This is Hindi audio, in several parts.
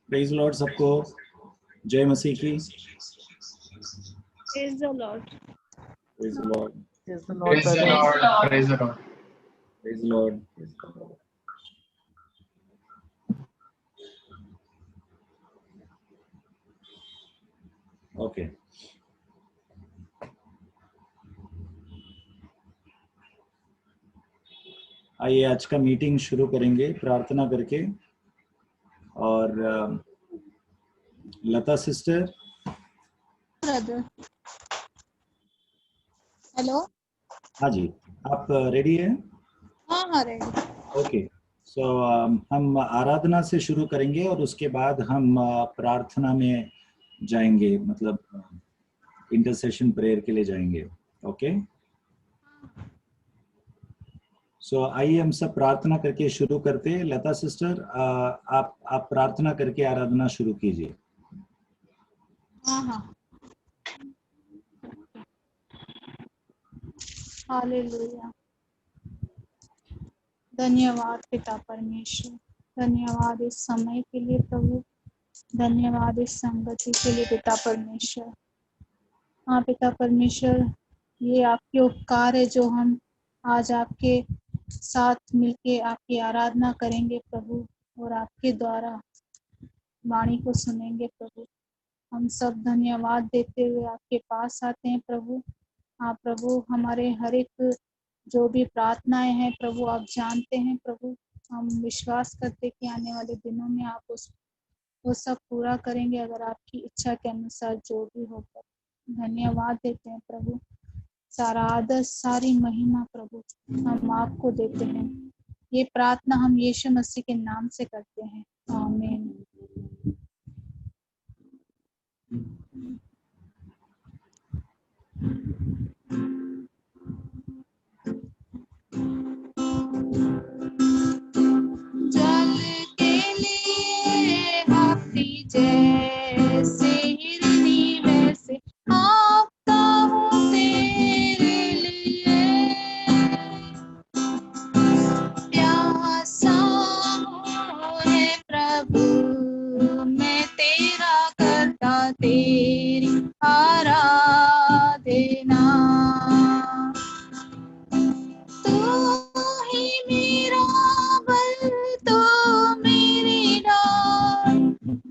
प्रेज लॉर्ड सबको, जय मसीह की। Praise the Lord. Praise Lord, Praise the Lord, brother. Praise the Lord. Praise Lord. Okay, आइए आज का मीटिंग शुरू करेंगे प्रार्थना करके। और लता सिस्टर, Brother. Hello. हाँ जी, आप रेडी हैं? हाँ रेडी। ओके, सो हम आराधना से शुरू करेंगे और उसके बाद हम प्रार्थना में जाएंगे, मतलब इंटरसेशन प्रेयर के लिए जाएंगे। ओके, सो आइए हम सब प्रार्थना करके शुरू करते हैं। लता सिस्टर, आप प्रार्थना करके आराधना शुरू कीजिए। हाँ। हालेलुया। धन्यवाद पिता परमेश्वर, धन्यवाद इस समय के लिए प्रभु, धन्यवाद इस संगति के लिए पिता परमेश्वर। हाँ पिता परमेश्वर, ये आपके उपकार है जो हम आज आपके साथ मिलके आपकी आराधना करेंगे प्रभु, और आपके द्वारा वाणी को सुनेंगे प्रभु। हम सब धन्यवाद देते हुए आपके पास आते हैं प्रभु। हाँ प्रभु, हमारे हर एक जो भी प्रार्थनाएं हैं प्रभु आप जानते हैं प्रभु। हम विश्वास करते कि आने वाले दिनों में आप वो सब पूरा करेंगे अगर आपकी इच्छा के अनुसार जो भी होगा। धन्यवाद देते हैं प्रभु, सारा आदर सारी महिमा प्रभु हम आपको देते हैं। ये प्रार्थना हम यीशु मसीह के नाम से करते हैं, आमीन। जल के लिए हाथी जैसे हिरनी वैसे आपका हूँ तेरे लिए, प्यासा हूँ है प्रभु मैं तेरा करता तेरी आराधना। तू ही मेरा बल तो मेरी डाल,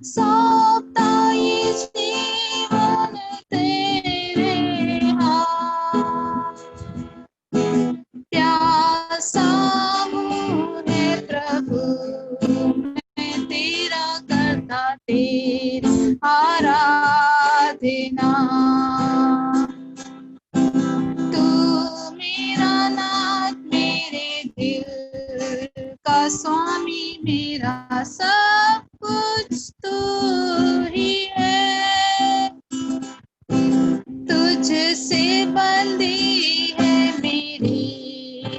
सौंपता ये जीवन तेरे हाथ। प्यासा हूँ है प्रभु मैं तेरा करता तेरी आराधना। तू मेरा नाथ मेरे दिल का स्वामी, मेरा सब कुछ तू ही है। तुझसे बंधी है मेरी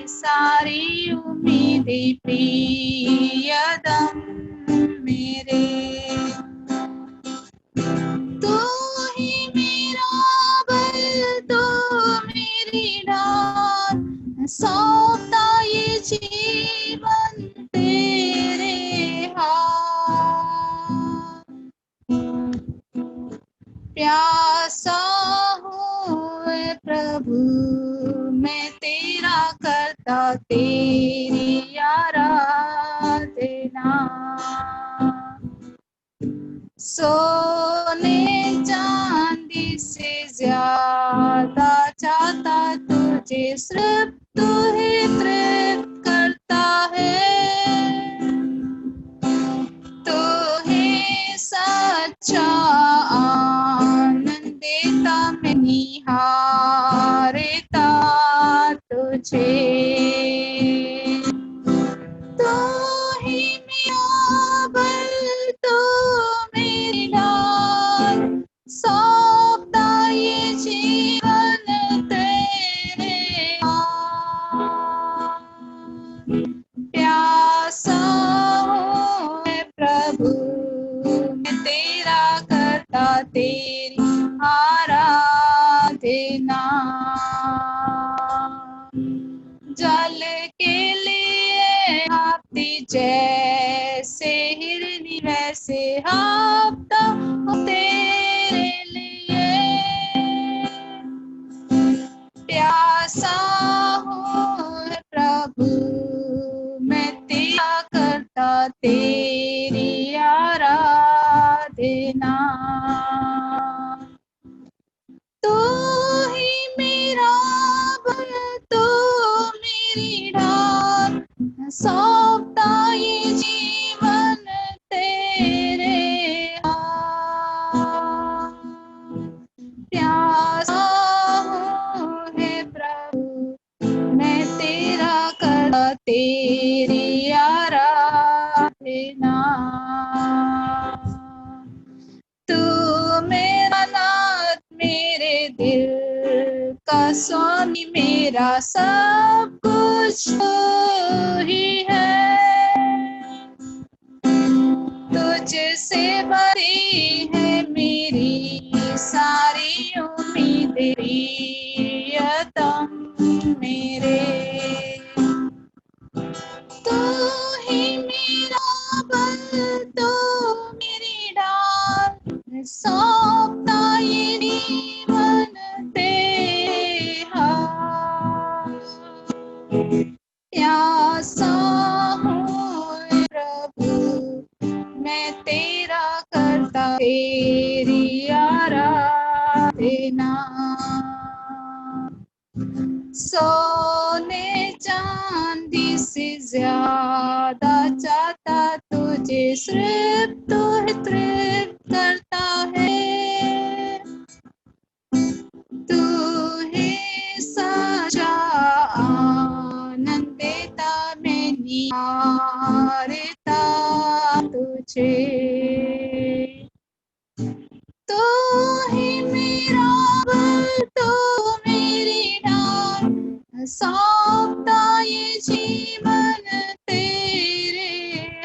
सारी उम्मीदें प्रियतम मेरे। तू ही मेरा बल तो मेरी डाल, सौंपता ये जीवन तेरे हाथ। प्यासा हूँ प्रभु मैं तेरा करता तेरी आराधना। सोने चांदी से ज्यादा चाहता तुझे, सिर्फ तू ही तृप्त करता है। तू ही सच्चा आनंद देता, मैं निहारता तुझे। तू ही मेरा बल तो मेरी डाल, सौंपता ये जीवन तेरे हाथ। प्यासा हूँ मैं प्रभु मैं तेरा करता तेरी आराधना। जल के लिए हाथी जैसे हिरनी वैसे हाँ प्यासा हूँ हे प्रभु, मैं तेरा करता तेरी आराधना। तू ही मेरा बल, तू मेरी ढाल, सौंपता ये जीवन तेरे हाथ। प्यासा हूँ हे प्रभु, मैं तेरा करता तेरी आराधना। तू मेरा नाथ, मेरे दिल का स्वामी, मेरा सब कुछ तू ही है। तुझसे भरी है मेरी सारी उम्मीदें प्रियतम मेरे। तू ही मेरा बल, तू मेरी ढाल, सौंपता ये जीवन तेरे हाथ। प्यासा हूँ हे प्रभु, मैं तेरा करता तेरी आराधना। सोने चांदी से ज्यादा चाहता तुझे, सिर्फ तू ही तृप्त करता है। तू ही सच्चा आनंद देता, मैं निहारता तुझे। तू ही मेरा बल, तू मेरी ढाल, सौंपता ये जीवन तेरे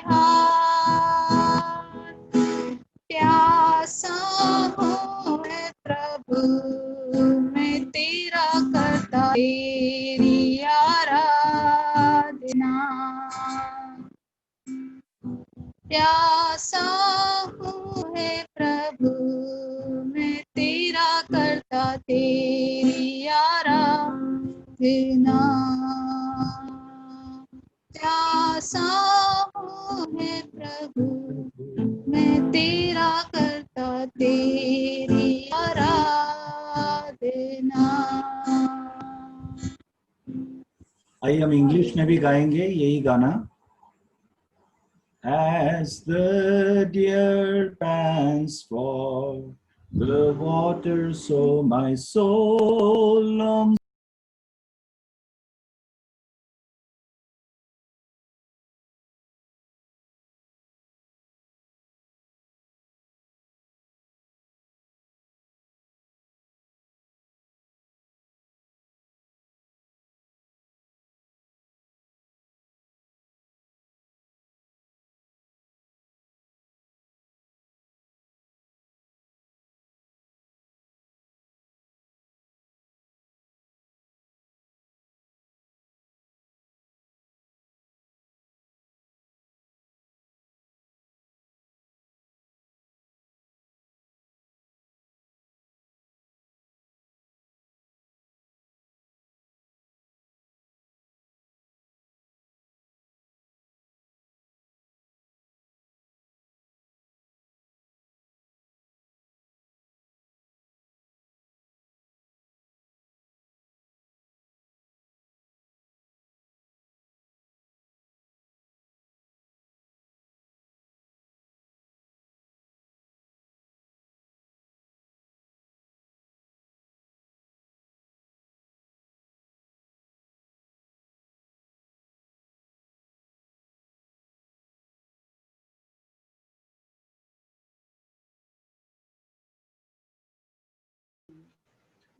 हाथ। प्यासा हूँ हे प्रभु, मैं तेरा करता तेरी आराधना। प्यासा हूँ हे प्रभु, मैं तेरा करता तेरी आराधना। प्यासा हूँ हे प्रभु, मैं तेरा करता तेरी आराधना। आइए हम इंग्लिश में भी गाएंगे यही गाना। As the deer pants for the water, so my soul longs.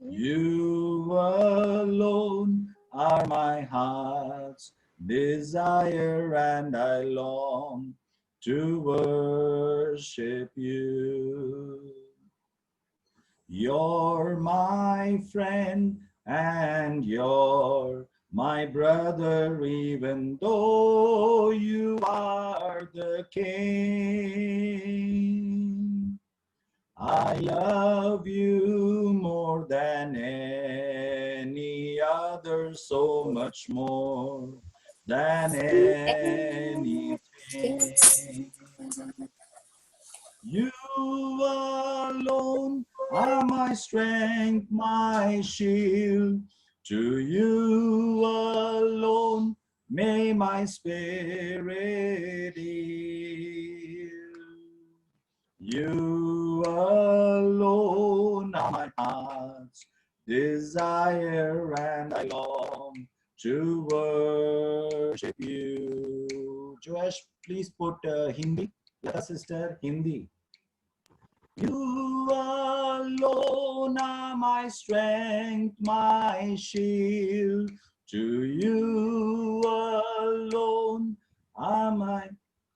You alone are my heart's desire, and I long to worship you. You're my friend and you're my brother, even though you are the king. I love you more than any other. so much more than anything. You alone are my strength, my shield. To you alone may my spirit yield. You alone are my heart's desire, and I long to worship you. Joash, please put Hindi. Lata sister, Hindi. You alone are my strength, my shield. To you alone are my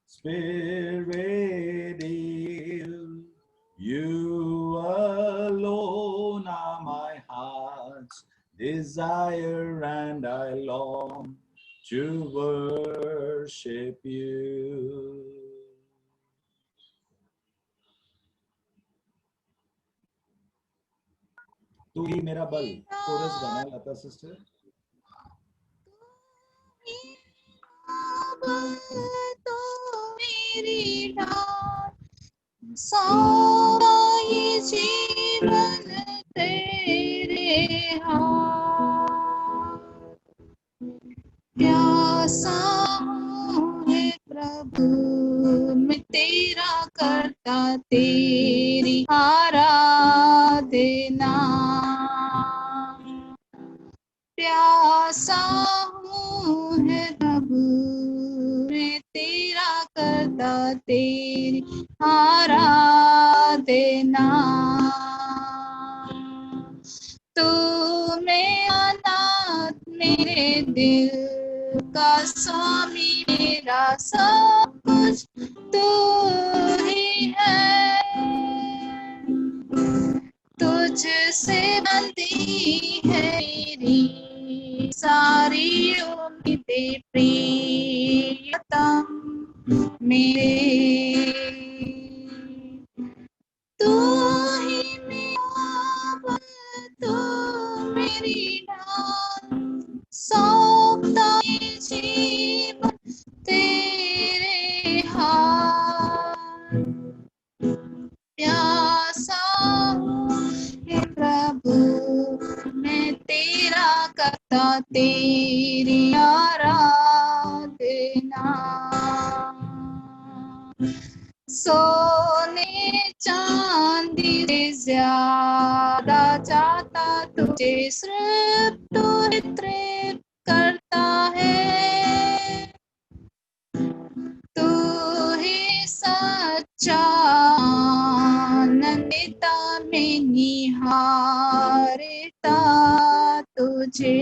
spirit yield. You alone are my heart's desire, and I long to worship you. तू ही मेरा बल, कोरस गाना लता सिस्टर. तो मेरी डाल सारा ये जीवन तेरे हाथ. प्यासा है प्रभु मैं तेरा करता तेरी आराधना. प्यासा हूँ है प्रभु मैं तेरा करता तेरी आराधना. तू में अनाथ मेरे दिल का स्वामी मेरा सब कुछ तू ही है. तुझसे बंधी है मेरी सारी उम्मीदें प्रियतम मेरे. तू ही मेरा बल, तू मेरी डाल सौंपता ये जीवन तेरे हाथ. प्यासा हूँ हे प्रभु मैं तेरा करता तेरी आराधना. सोने चांदी से ज्यादा चाहता तुझे सिर्फ तू ही तृप्त करता है. तू ही सच्चा आनंदिता में निहारता तुझे.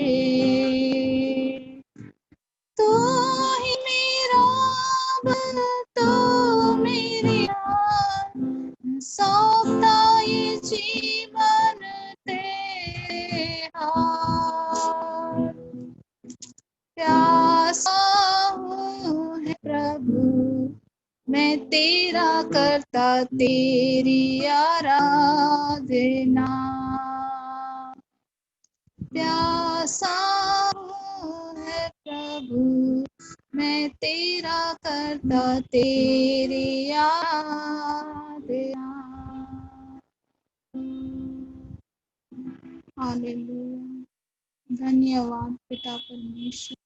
तू ही मेरा बल, तू मेरी डाल सौंपता ये जीवन तेरे हाथ. प्यासा हूँ है प्रभु मैं तेरा करता तेरी आराधना. प्यासा हूँ है प्रभु मैं तेरा करता तेरी आराधना. हालेलुया. धन्यवाद पिता परमेश्वर.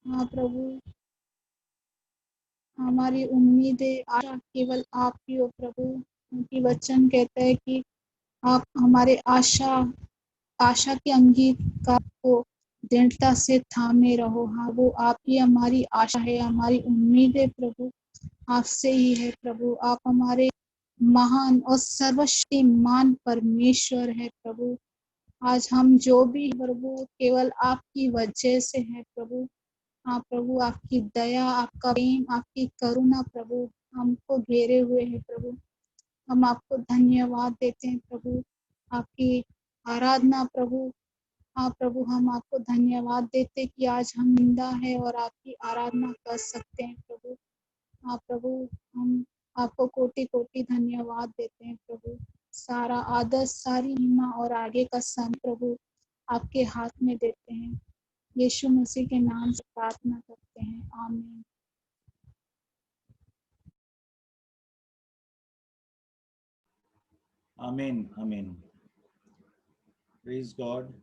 हाँ प्रभु, हमारी उम्मीदें आशा केवल आप ही हो प्रभु. उनकी वचन कहता है कि आप हमारे आशा की अंगीकार को दृढ़ता से थामे रहो. हाँ, वो आप ही हमारी आशा है, हमारी उम्मीद है प्रभु, आपसे ही है प्रभु. आप हमारे महान और सर्वशक्तिमान परमेश्वर है प्रभु. आज हम जो भी प्रभु केवल आपकी वजह से है प्रभु. हाँ प्रभु, आपकी दया, आपका प्रेम, आपकी करुणा प्रभु हमको घेरे हुए है प्रभु. हम आपको धन्यवाद देते हैं प्रभु, आपकी आराधना प्रभु. हाँ प्रभु, हम आपको धन्यवाद देते कि आज हम जिंदा है और आपकी आराधना कर सकते हैं प्रभु. हाँ प्रभु, हम आपको कोटि कोटि धन्यवाद देते हैं प्रभु. सारा आदर, सारी महिमा और आगे का सन प्रभु आपके हाथ में देते हैं. यीशु मसीह के नाम से प्रार्थना करते हैं, आमीन। आमीन आमीन। Praise God.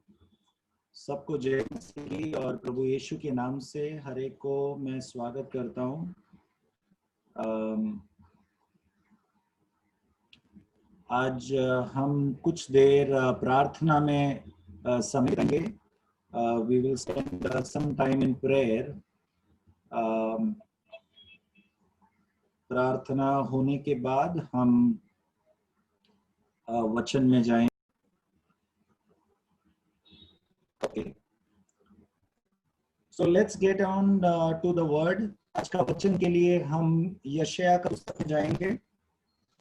सबको जय मसीह और प्रभु यीशु के नाम से हर एक को मैं स्वागत करता हूँ। आज हम कुछ देर प्रार्थना में समय देंगे। We will spend some time in prayer. प्रार्थना होने के बाद हम वचन में जाएं। Okay. So let's get on to the word. आज का वचन के लिए हम यशायाह का पुस्तक में जाएंगे,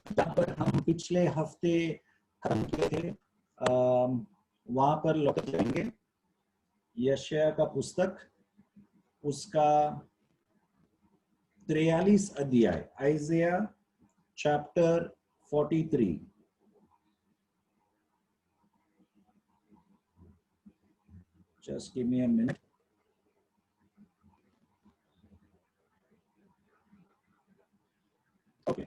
जहाँ पर हम पिछले हफ्ते खत्म किए थे, वहां पर लौट जाएंगे। यशायाह का पुस्तक, उसका 43 अध्याय, आइज़ाया chapter 43। Just give me a minute. Okay.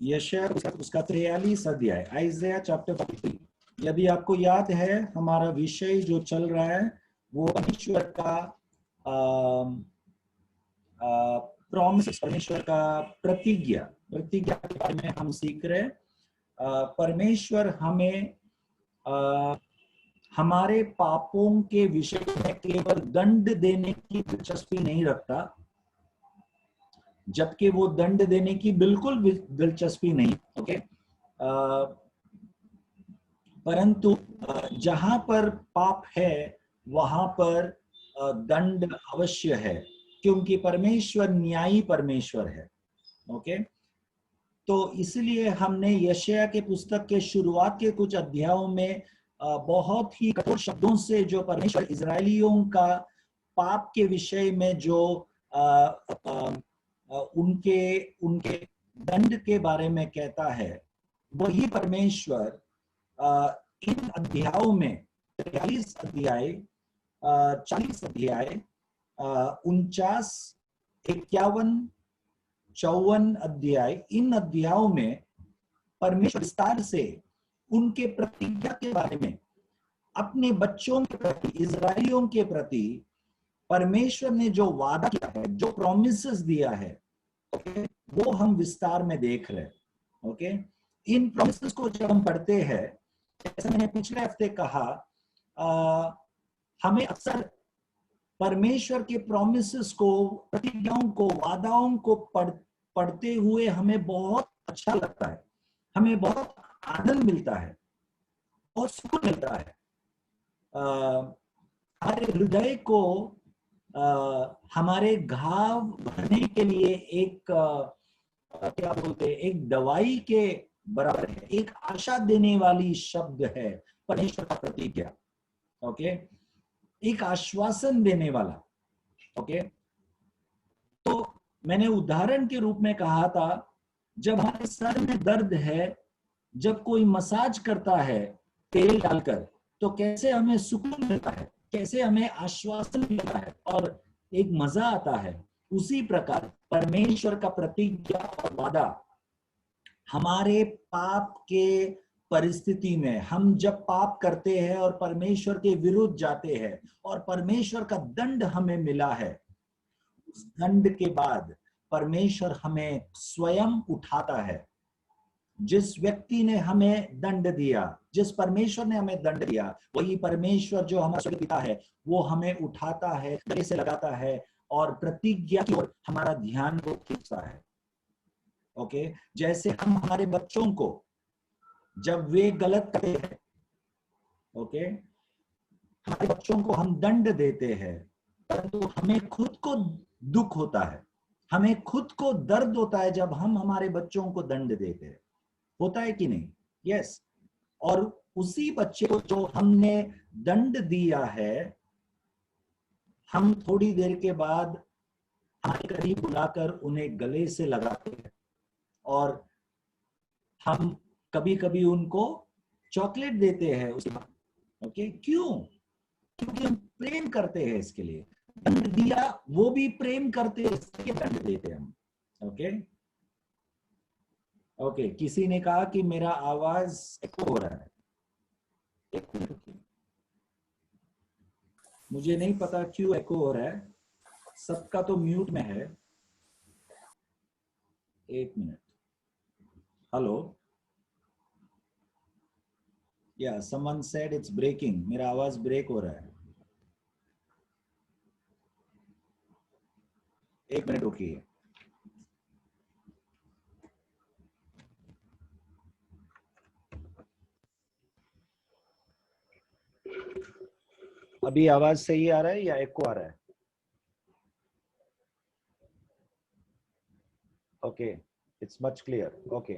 यशायाह उसका 43 अध्याय, आइज़ाया चैप्टर 43। यदि आपको याद है, हमारा विषय जो चल रहा है वो परमेश्वर का प्रॉमिस, परमेश्वर का प्रतिज्ञा के बारे में हम सीख रहे हैं। परमेश्वर हमें हमारे पापों के विषय में केवल दंड देने की दिलचस्पी नहीं रखता, जबकि वो दंड देने की बिल्कुल भी दिलचस्पी नहीं। ओके, परंतु जहां पर पाप है वहां पर दंड अवश्य है, क्योंकि परमेश्वर न्यायी परमेश्वर है। ओके, तो इसलिए हमने यशायाह के पुस्तक के शुरुआत के कुछ अध्यायों में बहुत ही कठोर शब्दों से जो परमेश्वर इजरायलियों का पाप के विषय में जो उनके दंड के बारे में कहता है, वही परमेश्वर इन अध्यायों में 43 अध्याय, 40 अध्याय, 49, 51, 54 अध्याय, इन अध्यायों में परमेश्वर विस्तार से उनके प्रतिज्ञा के बारे में, अपने बच्चों के प्रति, इजरायलियों के प्रति परमेश्वर ने जो वादा किया है, जो प्रॉमिसेस दिया है, ओके, वो हम विस्तार में देख रहे हैं। ओके, इन प्रॉमिसेस को जब हम पढ़ते हैं, जैसे मैंने पिछले हफ्ते कहा, हमें अक्सर परमेश्वर के प्रॉमिसेस को, प्रतिज्ञाओं को, वादाओं को पढ़ते हुए हमें बहुत अच्छा लगता है, हमें बहुत आनंद मिलता है, बहुत सुकून मिलता है। हमारे हृदय को हमारे घाव भरने के लिए एक क्या बोलते हैं, एक दवाई के बराबर है, एक आशा देने वाली शब्द है परमेश्वर का प्रतिज्ञा। ओके, एक आश्वासन देने वाला। ओके, तो मैंने उदाहरण के रूप में कहा था, जब हमारे सर में दर्द है, जब कोई मसाज करता है तेल डालकर, तो कैसे हमें सुकून मिलता है, कैसे हमें आश्वासन मिलता है और एक मजा आता है। उसी प्रकार परमेश्वर का प्रतिज्ञा और वादा हमारे पाप के परिस्थिति में, हम जब पाप करते हैं और परमेश्वर के विरुद्ध जाते हैं और परमेश्वर का दंड हमें मिला है, उस दंड के बाद परमेश्वर हमें स्वयं उठाता है। जिस व्यक्ति ने हमें दंड दिया, जिस परमेश्वर ने हमें दंड दिया, वही परमेश्वर जो हमारा स्वर्गीय पिता है, वो हमें उठाता है, गले से लगाता है और प्रतिज्ञा की ओर हमारा ध्यान को खींचता है। ओके, जैसे हम हमारे बच्चों को जब वे गलत करते हैं, ओके, हमारे बच्चों को हम दंड देते हैं, परंतु हमें खुद को दुख होता है, हमें खुद को दर्द होता है जब हम हमारे बच्चों को दंड देते हैं। होता है कि नहीं? यस। और उसी बच्चे को जो हमने दंड दिया है, हम थोड़ी देर के बाद हमारे करीब बुलाकर उन्हें गले से लगाते हैं और हम कभी कभी उनको चॉकलेट देते हैं उसके बाद। ओके, क्यों? क्योंकि हम प्रेम करते हैं इसके लिए। दंड दिया, वो भी प्रेम करते हैं इसलिए दंड देते हैं हम। ओके ओके, किसी ने कहा कि मेरा आवाज एको हो रहा है। एक मिनट रुकिए, मुझे नहीं पता क्यों एको हो रहा है, सबका तो म्यूट में है। एक मिनट। हेलो, या समवन सेड इट्स ब्रेकिंग, मेरा आवाज ब्रेक हो रहा है। एक मिनट रुकिए। अभी आवाज सही आ रहा है या एको आ रहा है? Okay, it's much clear. Okay,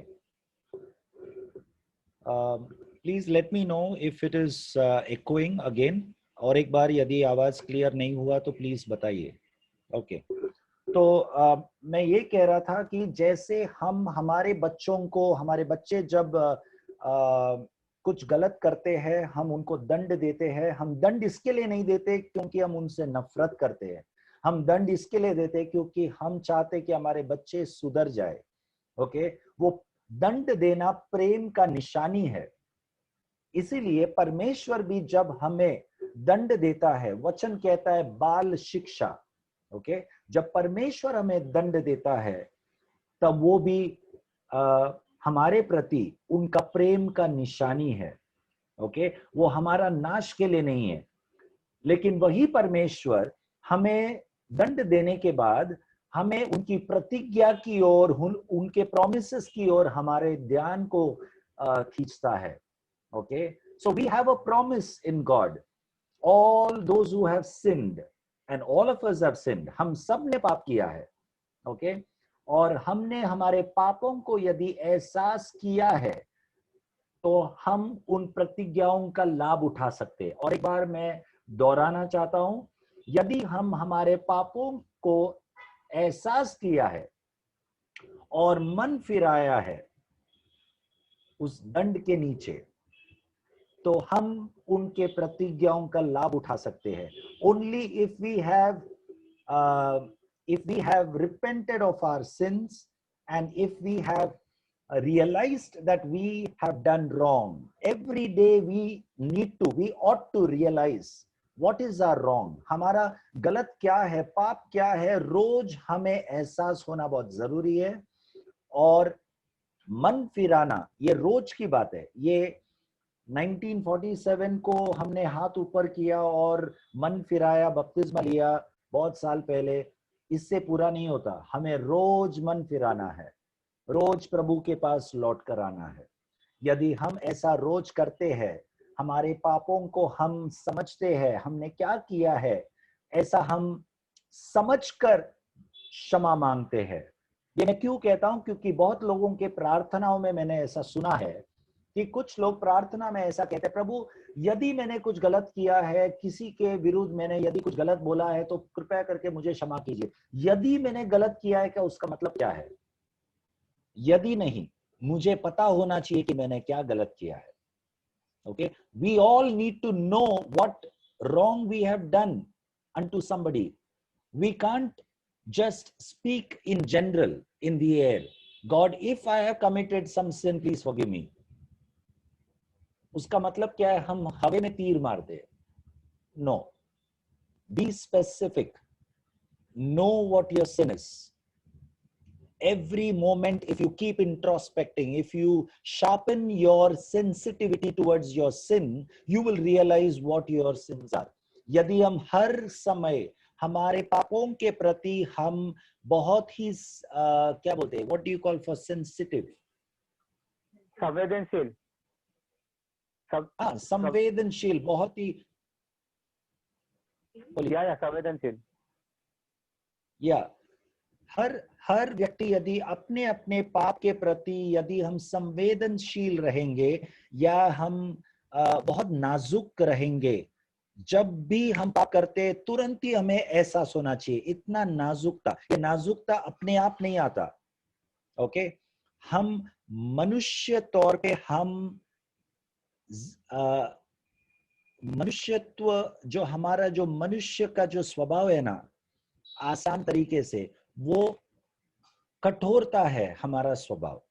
please let me know if it is echoing again, और एक बार यदि आवाज क्लियर नहीं हुआ तो प्लीज बताइए। ओके, तो मैं ये कह रहा था कि जैसे हम हमारे बच्चों को, हमारे बच्चे जब कुछ गलत करते हैं हम उनको दंड देते हैं। हम दंड इसके लिए नहीं देते क्योंकि हम उनसे नफरत करते हैं, हम दंड इसके लिए देते हैं क्योंकि हम चाहते कि हमारे बच्चे सुधर जाए। ओके, वो दंड देना प्रेम का निशानी है। इसीलिए परमेश्वर भी जब हमें दंड देता है, वचन कहता है बाल शिक्षा। ओके, जब परमेश्वर हमें दंड देता है तब वो भी हमारे प्रति उनका प्रेम का निशानी है। ओके, वो हमारा नाश के लिए नहीं है। लेकिन वही परमेश्वर हमें दंड देने के बाद हमें उनकी प्रतिज्ञा की ओर, उनके प्रोमिसेस की ओर हमारे ध्यान को खींचता है। Okay, so we have a promise in God, all those who have sinned, and all of us have sinned, हम सब ने पाप किया है। ओके, और हमने हमारे पापों को यदि एहसास किया है तो हम उन प्रतिज्ञाओं का लाभ उठा सकते हैं। और एक बार मैं दोहराना चाहता हूं, यदि हम हमारे पापों को एहसास किया है और मन फिराया है उस दंड के नीचे, तो हम उनके प्रतिज्ञाओं का लाभ उठा सकते हैं। Only if we have repented of our sins and if we have realized that we have done wrong. Every day we ought to realize what is our wrong. हमारा गलत क्या है, पाप क्या है, रोज हमें एहसास होना बहुत जरूरी है। और मन फिराना ये रोज की बात है। ये 1947 को हमने हाथ ऊपर किया और मन फिराया, बपतिस्मा लिया बहुत साल पहले, इससे पूरा नहीं होता। हमें रोज मन फिराना है, रोज प्रभु के पास लौट कर आना है। यदि हम ऐसा रोज करते हैं, हमारे पापों को हम समझते हैं हमने क्या किया है, ऐसा हम समझकर क्षमा मांगते हैं। ये मैं क्यों कहता हूं, क्योंकि बहुत लोगों के प्रार्थनाओं में मैंने ऐसा सुना है कि कुछ लोग प्रार्थना में ऐसा कहते हैं, प्रभु यदि मैंने कुछ गलत किया है, किसी के विरुद्ध मैंने यदि कुछ गलत बोला है तो कृपया करके मुझे क्षमा कीजिए। यदि मैंने गलत किया है क्या, उसका मतलब क्या है? यदि नहीं, मुझे पता होना चाहिए कि मैंने क्या गलत किया है। Okay, we all need to know what wrong we have done unto somebody. We can't just speak in general in the air, God if I have committed some sin please forgive me. उसका मतलब क्या है? हम हवा में तीर मारते हैं? No, be specific, know what your sin is. Every moment, if you keep introspecting, if you sharpen your sensitivity towards your sin, you will realize what your sins are. यदि हम हर समय हमारे पापों के प्रति हम बहुत ही क्या बोलते हैं, what do you call for sensitive? संवेदनशील। संवेदनशील, बहुत ही संवेदनशील। या हर व्यक्ति यदि अपने अपने पाप के प्रति यदि हम संवेदनशील रहेंगे या हम बहुत नाजुक रहेंगे, जब भी हम पाप करते तुरंत ही हमें एहसास होना चाहिए। इतना नाजुकता, ये नाजुकता अपने आप नहीं आता। ओके, हम मनुष्य तौर पे हम मनुष्यत्व जो हमारा जो मनुष्य का जो स्वभाव है ना, आसान तरीके से वो कठोरता है हमारा स्वभाव।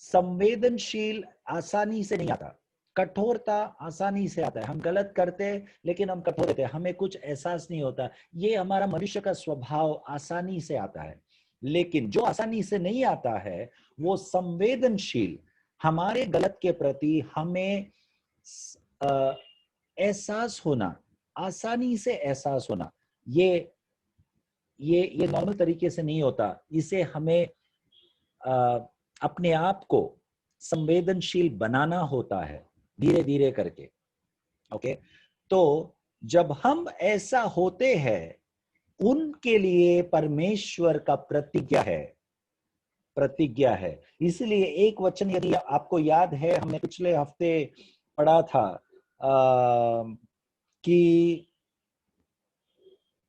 संवेदनशील आसानी से नहीं आता, कठोरता आसानी से आता है। हम गलत करते लेकिन हम कठोर होते हैं, हमें कुछ एहसास नहीं होता। ये हमारा मनुष्य का स्वभाव आसानी से आता है। लेकिन जो आसानी से नहीं आता है वो संवेदनशील, हमारे गलत के प्रति हमें एहसास होना, आसानी से एहसास होना, ये नॉर्मल तरीके से नहीं होता। इसे हमें अपने आप को संवेदनशील बनाना होता है धीरे धीरे करके। ओके, तो जब हम ऐसा होते हैं, उनके लिए परमेश्वर का प्रतिज्ञा है। इसलिए एक वचन यदि आपको याद है, हमने पिछले हफ्ते पढ़ा था कि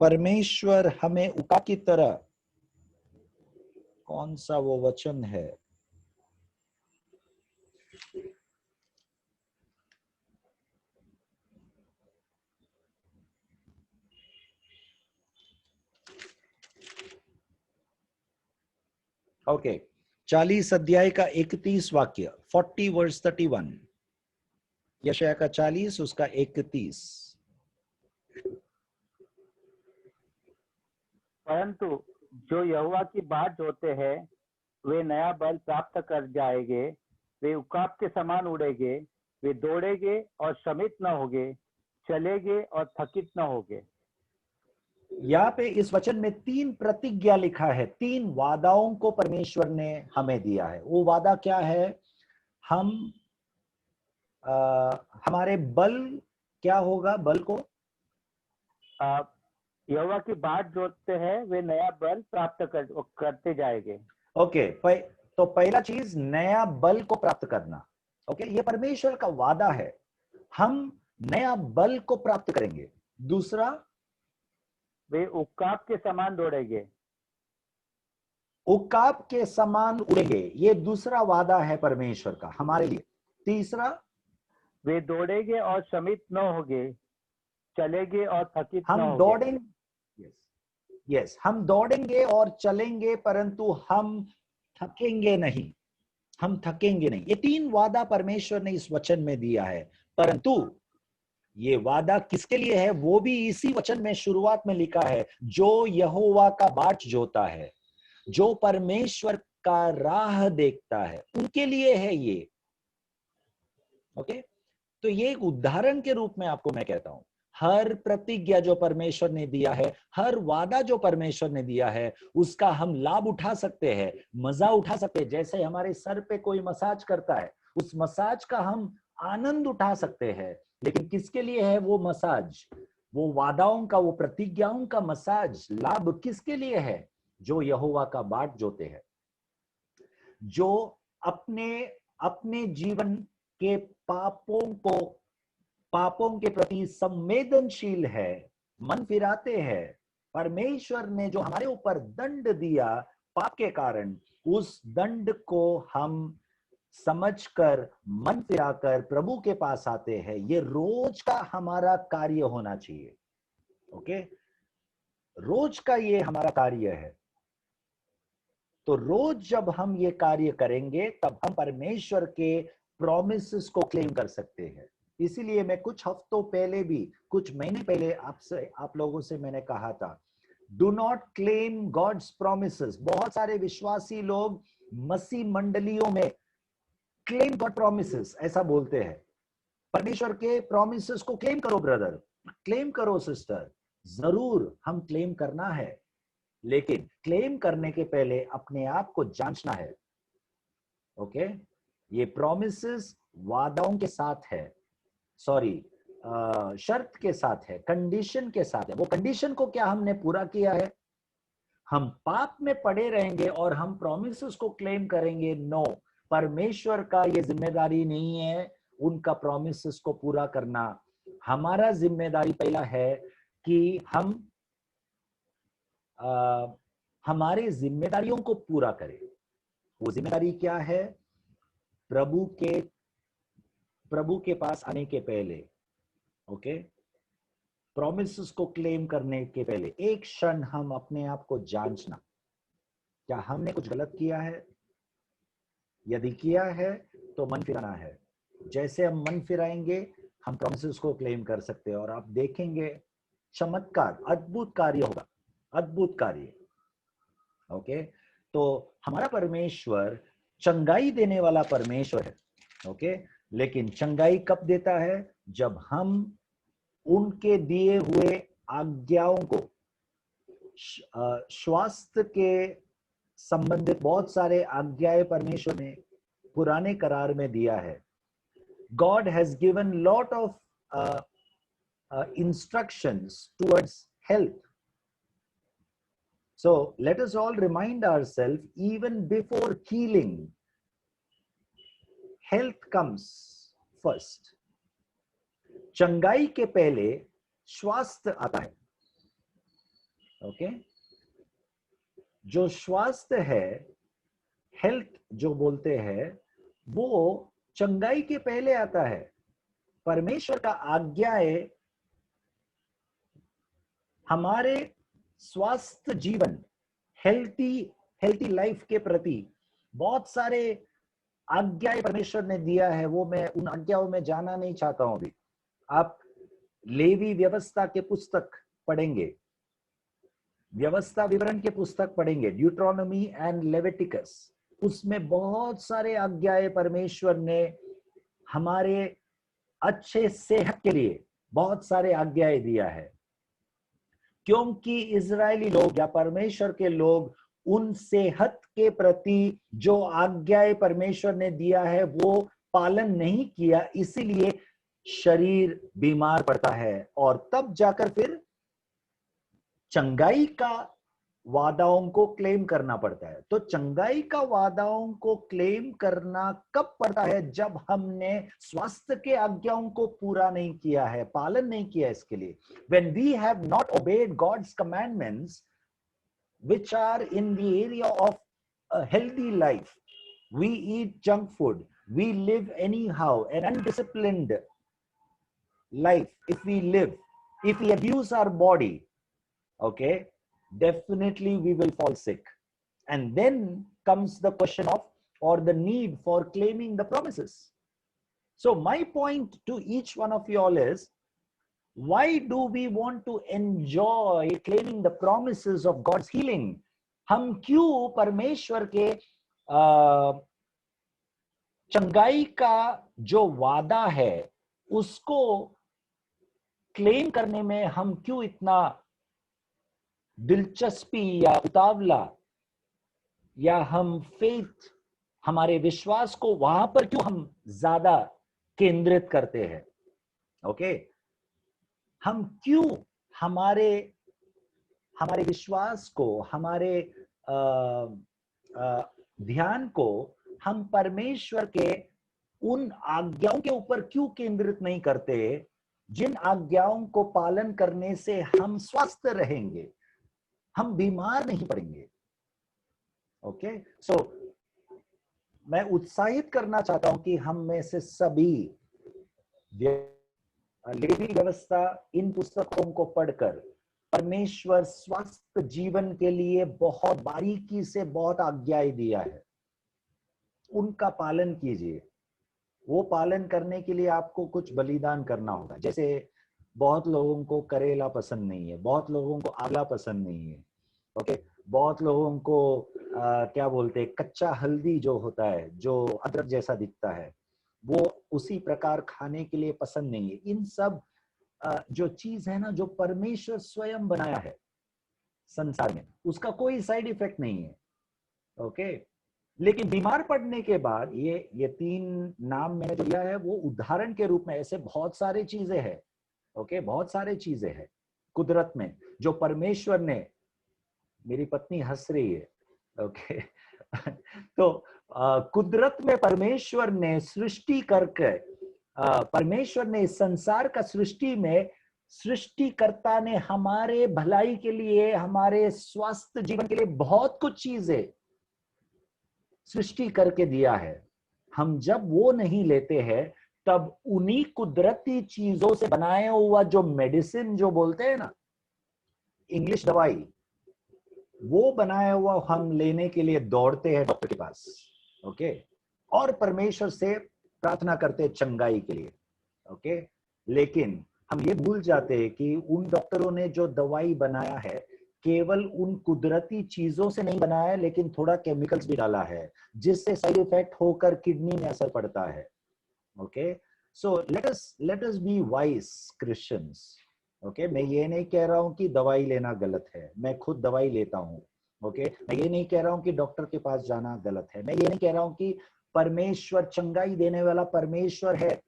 परमेश्वर हमें उका की तरह, कौन सा वो वचन है, ओके 40 अध्याय का 31 वाक्य, 40 वर्स 31, यशाया का 40 उसका 31। परंतु जो यहोवा की बाट जोते हैं वे नया बल प्राप्त कर जाएंगे, वे उकाब के समान उड़ेंगे, वे दौड़ेंगे और श्रमित न होंगे, चलेंगे और थकित न होंगे। यहाँ पे इस वचन में 3 प्रतिज्ञा लिखा है, 3 वादाओं को परमेश्वर ने हमें दिया है। वो वादा क्या है? हम हमारे बल क्या होगा? बल को यहोवा की बाट जोतते हैं वे नया बल प्राप्त करते जाएंगे। ओके, तो पहला चीज नया बल को प्राप्त करना। ओके, ये परमेश्वर का वादा है, हम नया बल को प्राप्त करेंगे। दूसरा, वे उकाब के समान दौड़ेंगे, उकाब के समान उड़ेंगे। ये दूसरा वादा है परमेश्वर का हमारे लिए। तीसरा, वे दौड़ेंगे और श्रमित न होंगे, चलेंगे और थकित न हम होंगे। दौड़ेंगे, यस हम दौड़ेंगे और चलेंगे परंतु हम थकेंगे नहीं, हम थकेंगे नहीं। ये 3 वादा परमेश्वर ने इस वचन में दिया है। परंतु ये वादा किसके लिए है वो भी इसी वचन में शुरुआत में लिखा है, जो यहोवा का बाट जोता है, जो परमेश्वर का राह देखता है, उनके लिए है ये। ओके, तो ये एक उदाहरण के रूप में आपको मैं कहता हूं, हर प्रतिज्ञा जो परमेश्वर ने दिया है, हर वादा जो परमेश्वर ने दिया है, उसका हम लाभ उठा सकते हैं, मजा उठा सकते हैं। जैसे हमारे सर पे कोई मसाज करता है, उस मसाज का हम आनंद उठा सकते हैं। लेकिन किसके लिए है वो मसाज? वो वादाओं का, वो प्रतिज्ञाओं का मसाज, लाभ किसके लिए है? जो यहोवा का बाट जोते हैं, जो अपने जीवन के पापों के प्रति संवेदनशील है, मन फिराते हैं। परमेश्वर ने जो हमारे ऊपर दंड दिया पाप के कारण, उस दंड को हम समझकर मन फिराकर प्रभु के पास आते हैं। ये रोज का हमारा कार्य होना चाहिए। ओके, रोज का ये हमारा कार्य है। तो रोज जब हम ये कार्य करेंगे तब हम परमेश्वर के प्रॉमिसेस को क्लेम कर सकते हैं। इसीलिए मैं कुछ हफ्तों पहले भी, कुछ महीने पहले आप लोगों से मैंने कहा था, do not claim God's promises. बहुत सारे विश्वासी लोग मसीह मंडलियों में क्लेम गॉड प्रॉमिसेस ऐसा बोलते हैं। परमेश्वर के प्रॉमिसेस को क्लेम करो ब्रदर, क्लेम करो सिस्टर। जरूर हम क्लेम करना है, लेकिन क्लेम करने के पहले अपने आप को जांचना है। ओके, ये प्रॉमिसेस वादाओं के साथ है, सॉरी शर्त के साथ है, कंडीशन के साथ है। वो कंडीशन को क्या हमने पूरा किया है? हम पाप में पड़े रहेंगे और हम प्रॉमिसेस को क्लेम करेंगे? नो, परमेश्वर का ये जिम्मेदारी नहीं है उनका प्रॉमिसेस को पूरा करना। हमारा जिम्मेदारी पहला है कि हमारे जिम्मेदारियों को पूरा करे। वो जिम्मेदारी क्या है? प्रभु के पास आने के पहले, ओके, प्रॉमिसेस को क्लेम करने के पहले एक क्षण हम अपने आप को जांचना, क्या हमने कुछ गलत किया है? यदि किया है तो मन फिराना है। जैसे हम मन फिराएंगे हम प्रॉमिसेस को क्लेम कर सकते हैं और आप देखेंगे चमत्कार, अद्भुत कार्य होगा, अद्भुत कार्य। ओके, तो हमारा परमेश्वर चंगाई देने वाला परमेश्वर है। ओके, लेकिन चंगाई कब देता है? जब हम उनके दिए हुए आज्ञाओं को, स्वास्थ्य के संबंधित बहुत सारे आज्ञाएं परमेश्वर ने पुराने करार में दिया है। God has given lot of instructions towards health. So let us all remind ourselves, even before healing, health comes first. चंगाई के पहले स्वास्थ्य आता है। ओके, जो स्वास्थ्य है, हेल्थ जो बोलते हैं, वो चंगाई के पहले आता है। परमेश्वर का आज्ञाएं हमारे स्वास्थ्य जीवन, हेल्थी लाइफ के प्रति बहुत सारे आज्ञाएं परमेश्वर ने दिया है। वो मैं उन आज्ञाओं में जाना नहीं चाहता हूं अभी। आप लेवी व्यवस्था के पुस्तक पढ़ेंगे, व्यवस्था विवरण के पुस्तक पढ़ेंगे, ड्यूट्रोनॉमी एंड लेविटिकस, उसमें बहुत सारे आज्ञाएं परमेश्वर ने हमारे अच्छे सेहत के लिए बहुत सारे आज्ञाएं दिया है। क्योंकि इजरायली लोग या परमेश्वर के लोग उन सेहत के प्रति जो आज्ञाएं परमेश्वर ने दिया है वो पालन नहीं किया, इसीलिए शरीर बीमार पड़ता है और तब जाकर फिर चंगाई का वादाओं को क्लेम करना पड़ता है। तो चंगाई का वादाओं को क्लेम करना कब पड़ता है? जब हमने स्वास्थ्य के आज्ञाओं को पूरा नहीं किया है, पालन नहीं किया इसके लिए। When we have not obeyed God's commandments, which are in the area of a healthy life, we eat junk food, we live anyhow, an undisciplined life. If we abuse our body, okay, definitely we will fall sick. And then comes the question of, or the need for claiming the promises. So my point to each one of you all is, why do we want to enjoy claiming the promises of God's healing? हम क्यों परमेश्वर के चंगाई का जो वादा है उसको क्लेम करने में हम क्यों इतना दिलचस्पी या उतावला, या हम फेथ, हमारे विश्वास को वहां पर क्यों हम ज्यादा केंद्रित करते हैं? ओके, हम क्यों हमारे विश्वास को, हमारे ध्यान को हम परमेश्वर के उन आज्ञाओं के ऊपर क्यों केंद्रित नहीं करते जिन आज्ञाओं को पालन करने से हम स्वस्थ रहेंगे, हम बीमार नहीं पड़ेंगे? ओके, सो मैं उत्साहित करना चाहता हूं कि हम में से सभी लेवी व्यवस्था, इन पुस्तकों को पढ़कर परमेश्वर स्वस्थ जीवन के लिए बहुत बारीकी से बहुत आज्ञाएं दिया है, उनका पालन कीजिए। वो पालन करने के लिए आपको कुछ बलिदान करना होगा। जैसे बहुत लोगों को करेला पसंद नहीं है, बहुत लोगों को आंवला पसंद नहीं है, ओके, बहुत लोगों को क्या बोलते हैं, कच्चा हल्दी जो होता है, जो अदरक जैसा दिखता है, वो उसी प्रकार खाने के लिए पसंद नहीं है। इन सब जो चीज है ना, जो परमेश्वर स्वयं बनाया है संसार में, उसका कोई साइड इफेक्ट नहीं है। ओके, लेकिन बीमार पड़ने के बाद ये 3 नाम मैंने जो लिया है वो उदाहरण के रूप में, ऐसे बहुत सारे चीजें हैं। ओके, बहुत सारे चीजें हैं कुदरत में जो परमेश्वर ने, मेरी पत्नी हंस रही है, ओके तो कुदरत में परमेश्वर ने सृष्टि करके, परमेश्वर ने इस संसार का सृष्टि में सृष्टिकर्ता ने हमारे भलाई के लिए, हमारे स्वस्थ जीवन के लिए बहुत कुछ चीजें सृष्टि करके दिया है। हम जब वो नहीं लेते हैं, तब उन्हीं कुदरती चीजों से बनाया हुआ जो मेडिसिन जो बोलते हैं ना, इंग्लिश दवाई, वो बनाया हुआ हम लेने के लिए दौड़ते हैं डॉक्टर के पास, ओके, और परमेश्वर से प्रार्थना करते हैं चंगाई के लिए, ओके। लेकिन हम ये भूल जाते हैं कि उन डॉक्टरों ने जो दवाई बनाया है केवल उन कुदरती चीजों से नहीं बनाया है, लेकिन थोड़ा केमिकल्स भी डाला है, जिससे साइड इफेक्ट होकर किडनी में असर पड़ता है, okay. So let us be wise Christians, okay. मैं ये नहीं कह रहा हूं कि दवाई लेना गलत है, मैं खुद दवाई लेता हूं, ओके। मैं ये नहीं कह रहा हूं कि डॉक्टर के पास जाना गलत है, मैं ये नहीं कह रहा हूं कि परमेश्वर चंगाई देने वाला परमेश्वर है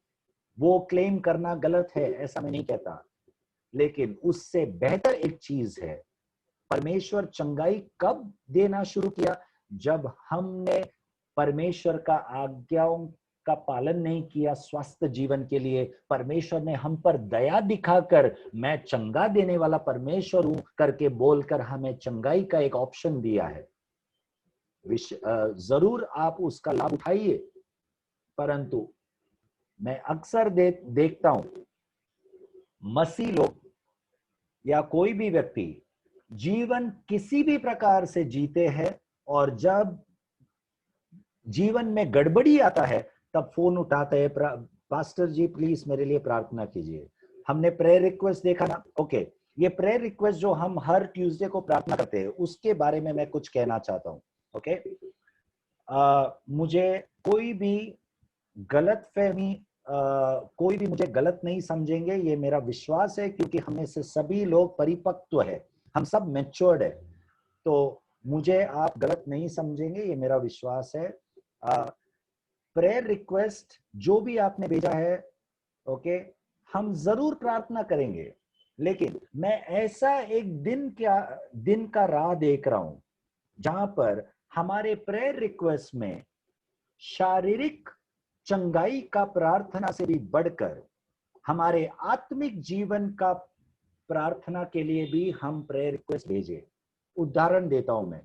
वो क्लेम करना गलत है, ऐसा मैं नहीं कहता। लेकिन उससे बेहतर एक चीज है, परमेश्वर चंगाई कब देना शुरू किया? जब हमने परमेश्वर का आज्ञाओं का पालन नहीं किया स्वस्थ जीवन के लिए। परमेश्वर ने हम पर दया दिखाकर मैं चंगा देने वाला परमेश्वर हूं करके बोलकर हमें चंगाई का एक ऑप्शन दिया है। जरूर आप उसका लाभ उठाइए, परंतु मैं अक्सर देखता हूं मसीह लोग या कोई भी व्यक्ति जीवन किसी भी प्रकार से जीते हैं, और जब जीवन में गड़बड़ी आता है तब फोन उठाते हैं, पास्टर जी प्लीज मेरे लिए प्रार्थना कीजिए। हमने प्रेयर रिक्वेस्ट देखा ना, ओके। ये प्रेयर रिक्वेस्ट जो हम हर ट्यूसडे को प्रार्थना करते हैं, उसके बारे में मैं कुछ कहना चाहता हूं, ओके। मुझे कोई भी गलत फहमी, कोई भी मुझे गलत नहीं समझेंगे, ये मेरा विश्वास है, क्योंकि हमें से सभी लोग परिपक्व है, हम सब मैच्योर्ड है, तो मुझे आप गलत नहीं समझेंगे, ये मेरा विश्वास है। प्रेयर रिक्वेस्ट जो भी आपने भेजा है, ओके, हम जरूर प्रार्थना करेंगे, लेकिन मैं ऐसा एक दिन का राह देख रहा हूं जहां पर हमारे प्रेयर रिक्वेस्ट में शारीरिक चंगाई का प्रार्थना से भी बढ़कर हमारे आत्मिक जीवन का प्रार्थना के लिए भी हम प्रेयर रिक्वेस्ट भेजे। उदाहरण देता हूं मैं,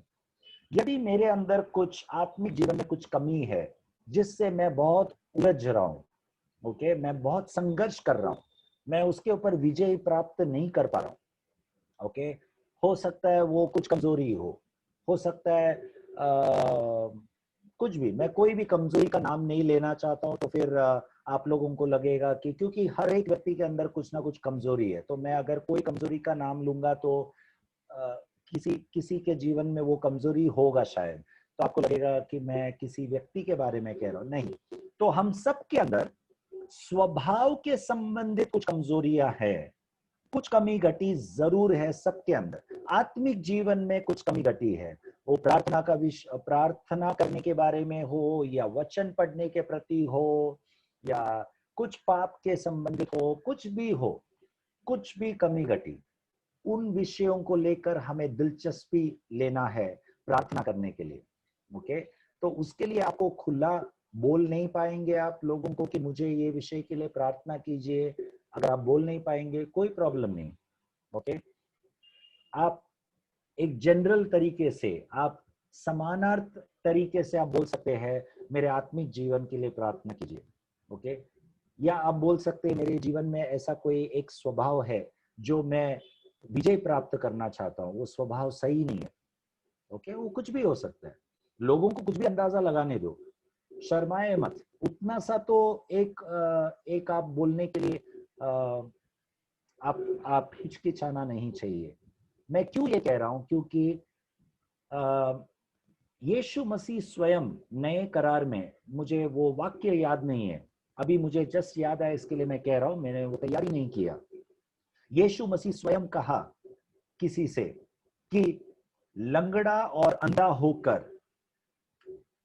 यदि मेरे अंदर कुछ आत्मिक जीवन में कुछ कमी है जिससे मैं बहुत उलझ रहा हूं, ओके, मैं बहुत संघर्ष कर रहा हूं, मैं उसके ऊपर विजय प्राप्त नहीं कर पा रहा हूं, ओके। हो सकता है वो कुछ कमजोरी हो सकता है कुछ भी, मैं कोई भी कमजोरी का नाम नहीं लेना चाहता हूं, तो फिर आप लोगों को लगेगा कि क्योंकि हर एक व्यक्ति के अंदर कुछ ना कुछ कमजोरी है, तो मैं अगर कोई कमजोरी का नाम लूंगा तो किसी के जीवन में वो कमजोरी होगा शायद, तो आपको लगेगा कि मैं किसी व्यक्ति के बारे में कह रहा हूं। नहीं, तो हम सब के अंदर स्वभाव के संबंधित कुछ कमजोरियां हैं, कुछ कमी घटी जरूर है सबके अंदर। आत्मिक जीवन में कुछ कमी घटी है, वो प्रार्थना करने के बारे में हो, या वचन पढ़ने के प्रति हो, या कुछ पाप के संबंधित हो, कुछ भी हो, कुछ भी कमी घटी, उन विषयों को लेकर हमें दिलचस्पी लेना है प्रार्थना करने के लिए, ओके। तो उसके लिए आपको खुला बोल नहीं पाएंगे आप लोगों को कि मुझे ये विषय के लिए प्रार्थना कीजिए। अगर आप बोल नहीं पाएंगे कोई प्रॉब्लम नहीं, ओके। आप एक जनरल तरीके से, आप समानार्थ तरीके से आप बोल सकते हैं मेरे आत्मिक जीवन के लिए प्रार्थना कीजिए, ओके। या आप बोल सकते हैं मेरे जीवन में ऐसा कोई एक स्वभाव है जो मैं विजय प्राप्त करना चाहता हूं, वो स्वभाव सही नहीं है, ओके। वो कुछ भी हो सकता है, लोगों को कुछ भी अंदाजा लगाने दो, शर्माए मत। उतना सा तो एक आप बोलने के लिए आप हिचकिचाना नहीं चाहिए। मैं क्यों ये कह रहा हूं, क्योंकि यीशु मसीह स्वयं नए करार में, मुझे वो वाक्य याद नहीं है अभी, मुझे जस्ट याद आया इसके लिए मैं कह रहा हूं, मैंने वो तैयारी नहीं किया। यीशु मसीह स्वयं कहा किसी से कि लंगड़ा और अंधा होकर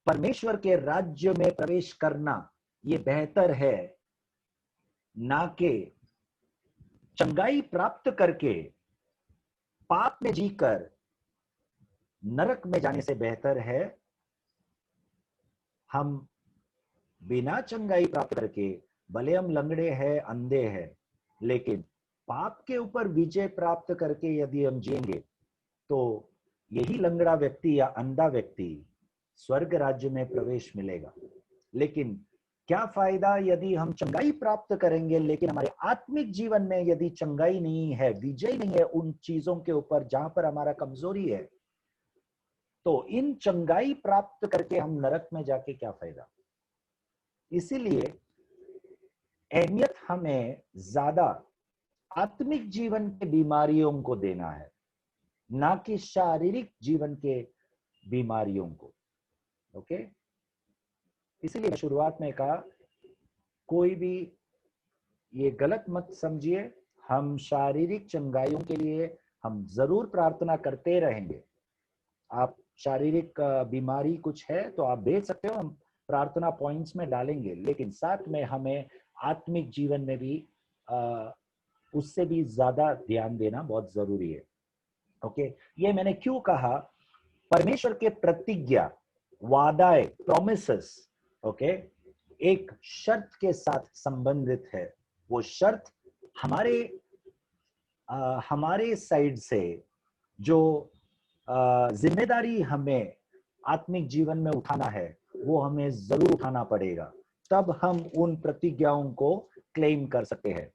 परमेश्वर के राज्य में प्रवेश करना ये बेहतर है, ना कि चंगाई प्राप्त करके पाप में जीकर नरक में जाने से बेहतर है हम बिना चंगाई प्राप्त करके, भले हम लंगड़े हैं, अंधे हैं, लेकिन पाप के ऊपर विजय प्राप्त करके यदि हम जिएंगे तो यही लंगड़ा व्यक्ति या अंधा व्यक्ति स्वर्ग राज्य में प्रवेश मिलेगा। लेकिन क्या फायदा यदि हम चंगाई प्राप्त करेंगे लेकिन हमारे आत्मिक जीवन में यदि चंगाई नहीं है, विजय नहीं है उन चीजों के ऊपर जहां पर हमारा कमजोरी है, तो इन चंगाई प्राप्त करके हम नरक में जाके क्या फायदा। इसीलिए अहमियत हमें ज्यादा आत्मिक जीवन के बीमारियों को देना है, ना कि शारीरिक जीवन के बीमारियों को। ओके, इसलिए शुरुआत में कहा कोई भी ये गलत मत समझिए, हम शारीरिक चंगाइयों के लिए हम जरूर प्रार्थना करते रहेंगे। आप शारीरिक बीमारी कुछ है तो आप भेज सकते हो, हम प्रार्थना पॉइंट्स में डालेंगे, लेकिन साथ में हमें आत्मिक जीवन में भी उससे भी ज्यादा ध्यान देना बहुत जरूरी है। ओके, ये मैंने क्यों कहा, परमेश्वर के प्रतिज्ञा, वादाएं, प्रोमिसेस, ओके, एक शर्त के साथ संबंधित है। वो शर्त हमारे साइड से जो जिम्मेदारी हमें आत्मिक जीवन में उठाना है वो हमें जरूर उठाना पड़ेगा, तब हम उन प्रतिज्ञाओं को क्लेम कर सकते हैं।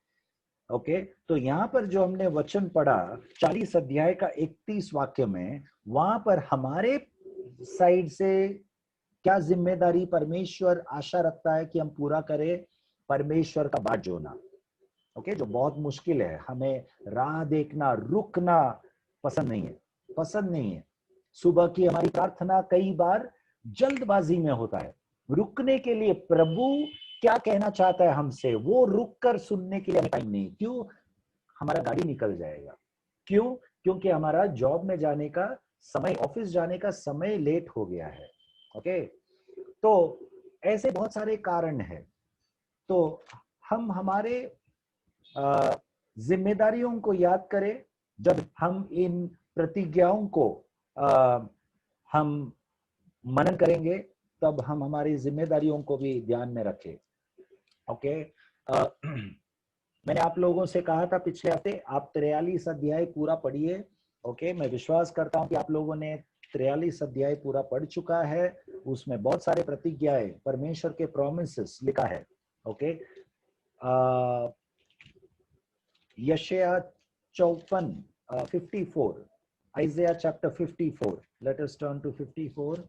ओके, तो यहाँ पर जो हमने वचन पढ़ा 40 अध्याय का 31 वाक्य में, वहां पर हमारे साइड से क्या जिम्मेदारी परमेश्वर आशा रखता है कि हम पूरा करें, परमेश्वर का बाट जोना। ओके, जो बहुत मुश्किल है, हमें राह देखना, रुकना पसंद नहीं है। सुबह की हमारी प्रार्थना कई बार जल्दबाजी में होता है, रुकने के लिए प्रभु क्या कहना चाहता है हमसे वो रुक कर सुनने के लिए टाइम नहीं। क्यों? हमारा गाड़ी निकल जाएगा। क्यों? क्योंकि हमारा जॉब में जाने का समय, ऑफिस जाने का समय लेट हो गया है। ओके, तो ऐसे बहुत सारे कारण हैं। तो हम हमारे जिम्मेदारियों को याद करें, जब हम इन प्रतिज्ञाओं को हम मनन करेंगे तब हम हमारी जिम्मेदारियों को भी ध्यान में रखें। ओके, मैंने आप लोगों से कहा था पिछले हफ्ते आप 43 अध्याय पूरा पढ़िए। ओके, मैं विश्वास करता हूं कि आप लोगों ने 43 अध्याय पूरा पढ़ चुका है। उसमें बहुत सारे प्रतिज्ञाएं, परमेश्वर के प्रोमिसेस लिखा है। ओके, यशायाह 54 54, Isaiah chapter 54, let us turn to 54.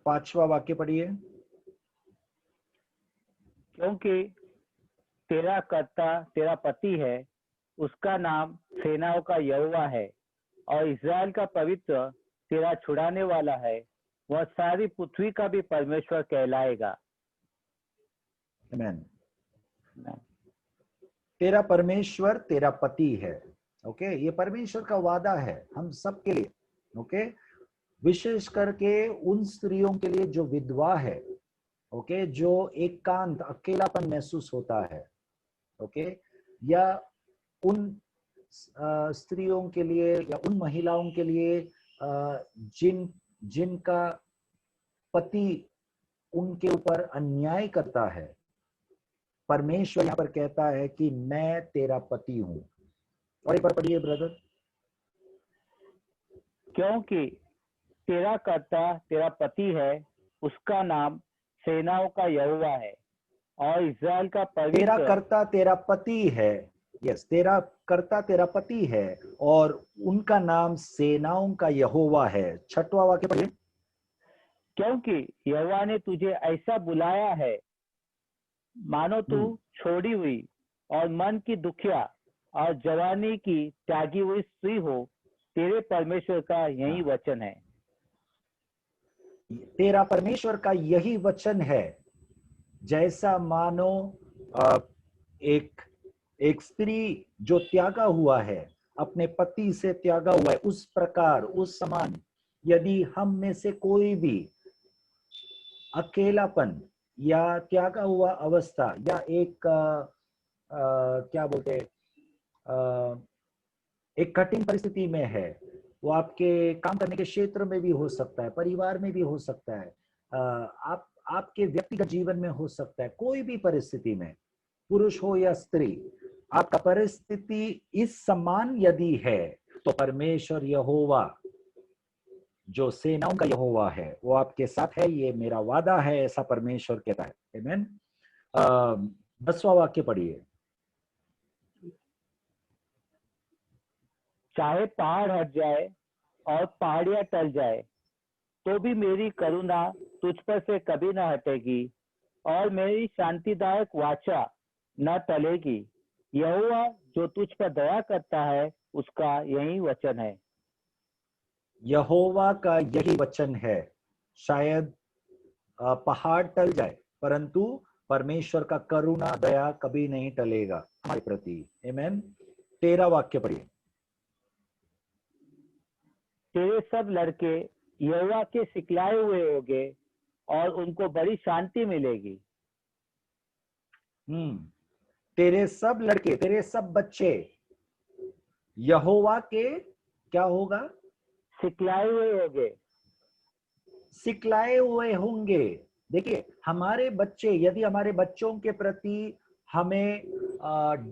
पांचवा वाक्य पढ़िए। क्योंकि तेरा कर्ता तेरा पति है, उसका नाम सेनाओं का यहोवा है, और इस्राएल का पवित्र तेरा छुड़ाने वाला है, वह सारी पृथ्वी का भी परमेश्वर कहलाएगा। आमीन। तेरा परमेश्वर तेरा पति है। ओके, ये परमेश्वर का वादा है हम सबके लिए। ओके, विशेष करके उन स्त्रियों के लिए जो विधवा है, ओके, जो एकांत अकेलापन महसूस होता है। ओके, या उन स्त्रियों के लिए या उन महिलाओं के लिए जिनका पति उनके ऊपर अन्याय करता है। परमेश्वर यहाँ पर कहता है कि मैं तेरा पति हूं। और एक बार पढ़िए ब्रदर। क्योंकि तेरा कर्ता तेरा पति है, उसका नाम सेनाओं का यहोवा है, और इस्राएल का पवित्र। तेरा कर्ता तेरा पति है, यस, तेरा कर्ता तेरा पति है और उनका नाम सेनाओं का यहोवा है। छठवां वाक्य पढ़िए। क्योंकि यहोवा ने तुझे ऐसा बुलाया है मानो तू छोड़ी हुई और मन की दुखिया और जवानी की त्यागी हुई स्त्री हो, तेरे परमेश्वर का यही वचन है। तेरा परमेश्वर का यही वचन है। जैसा मानो एक स्त्री जो त्यागा हुआ है, अपने पति से त्यागा हुआ है, उस प्रकार उस समान यदि हम में से कोई भी अकेलापन या त्यागा हुआ अवस्था या एक क्या बोलते एक कठिन परिस्थिति में है, वो आपके काम करने के क्षेत्र में भी हो सकता है, परिवार में भी हो सकता है, आप आपके व्यक्तिगत जीवन में हो सकता है, कोई भी परिस्थिति में, पुरुष हो या स्त्री, आपका परिस्थिति इस समान यदि है, तो परमेश्वर यहोवा, जो सेनाओं का यहोवा है, वो आपके साथ है, ये मेरा वादा है, ऐसा परमेश्वर कहता है। आमीन। 10वां वाक्य पढ़िए। चाहे पहाड़ हट जाए और पहाड़ियां टल जाए, तो भी मेरी करुणा तुझ पर से कभी न हटेगी और मेरी शांतिदायक वाचा न टलेगी। यहोवा जो तुझ पर दया करता है, उसका यही वचन है। यहोवा का यही वचन है। शायद पहाड़ टल जाए, परंतु परमेश्वर का करुणा दया कभी नहीं टलेगा हमारे प्रति। आमीन। 13 वाक्य पढ़िए। तेरे सब लड़के यहोवा के सिखलाए हुए होंगे और उनको बड़ी शांति मिलेगी। तेरे सब लड़के, तेरे सब बच्चे यहोवा के क्या होगा? सिखलाए हुए होंगे। सिखलाए हुए होंगे। देखिए, हमारे बच्चे, यदि हमारे बच्चों के प्रति हमें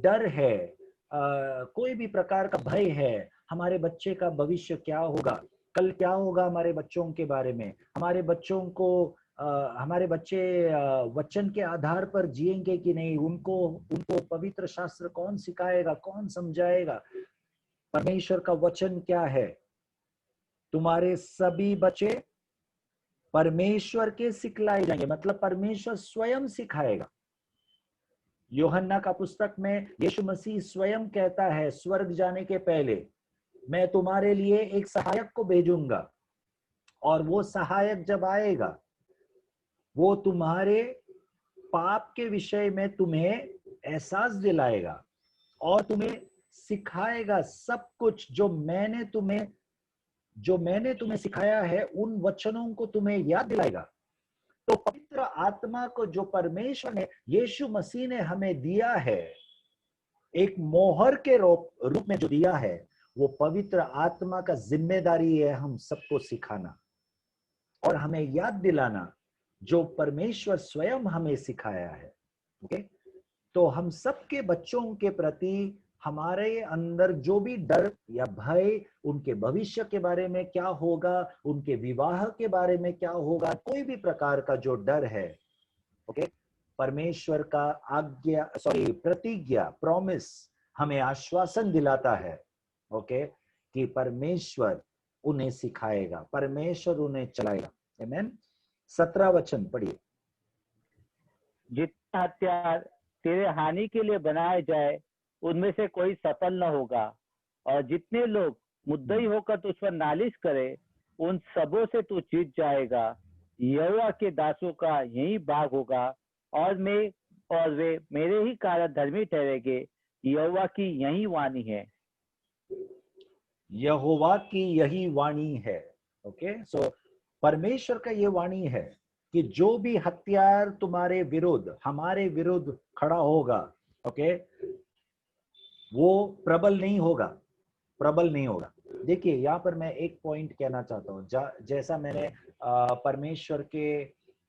डर है, कोई भी प्रकार का भय है, हमारे बच्चे का भविष्य क्या होगा, कल क्या होगा हमारे बच्चों के बारे में, हमारे बच्चों को हमारे बच्चे वचन के आधार पर जिएंगे कि नहीं, उनको पवित्र शास्त्र कौन सिखाएगा, कौन समझाएगा, परमेश्वर का वचन क्या है। तुम्हारे सभी बच्चे परमेश्वर के सिखलाए जाएंगे, मतलब परमेश्वर स्वयं सिखाएगा। यूहन्ना का पुस्तक में यीशु मसीह स्वयं कहता है, स्वर्ग जाने के पहले मैं तुम्हारे लिए एक सहायक को भेजूंगा, और वो सहायक जब आएगा, वो तुम्हारे पाप के विषय में तुम्हें एहसास दिलाएगा और तुम्हें सिखाएगा सब कुछ जो मैंने तुम्हें सिखाया है, उन वचनों को तुम्हें याद दिलाएगा। तो पवित्र आत्मा को जो परमेश्वर ने, यीशु मसीह ने हमें दिया है, एक मोहर के रूप में जो दिया है, वो पवित्र आत्मा का जिम्मेदारी है हम सबको सिखाना और हमें याद दिलाना जो परमेश्वर स्वयं हमें सिखाया है। ओके, तो हम सबके बच्चों के प्रति हमारे अंदर जो भी डर या भय, उनके भविष्य के बारे में क्या होगा, उनके विवाह के बारे में क्या होगा, कोई भी प्रकार का जो डर है, ओके, परमेश्वर का प्रतिज्ञा, प्रॉमिस हमें आश्वासन दिलाता है, ओके, कि परमेश्वर उन्हें सिखाएगा, परमेश्वर उन्हें चलाएगा। आमीन। 17 वचन पढ़िए। जितना हथियार तेरे हानि के लिए बनाए जाए, उनमें से कोई सफल न होगा, और जितने लोग मुद्दई होकर तुझ पर नालिश करे, उन सबों से तू जीत जाएगा। यहोवा के दासों का यही भाग होगा, और वे मेरे ही कारण धर्मी ठहरेंगे। यहोवा की यही वाणी है। यहोवा की यही वाणी है। ओके, सो परमेश्वर का ये वाणी है कि जो भी हथियार तुम्हारे विरुद्ध, हमारे विरुद्ध खड़ा होगा, ओके, वो प्रबल नहीं होगा, प्रबल नहीं होगा। देखिए, यहाँ पर मैं एक पॉइंट कहना चाहता हूँ। जैसा मैंने परमेश्वर के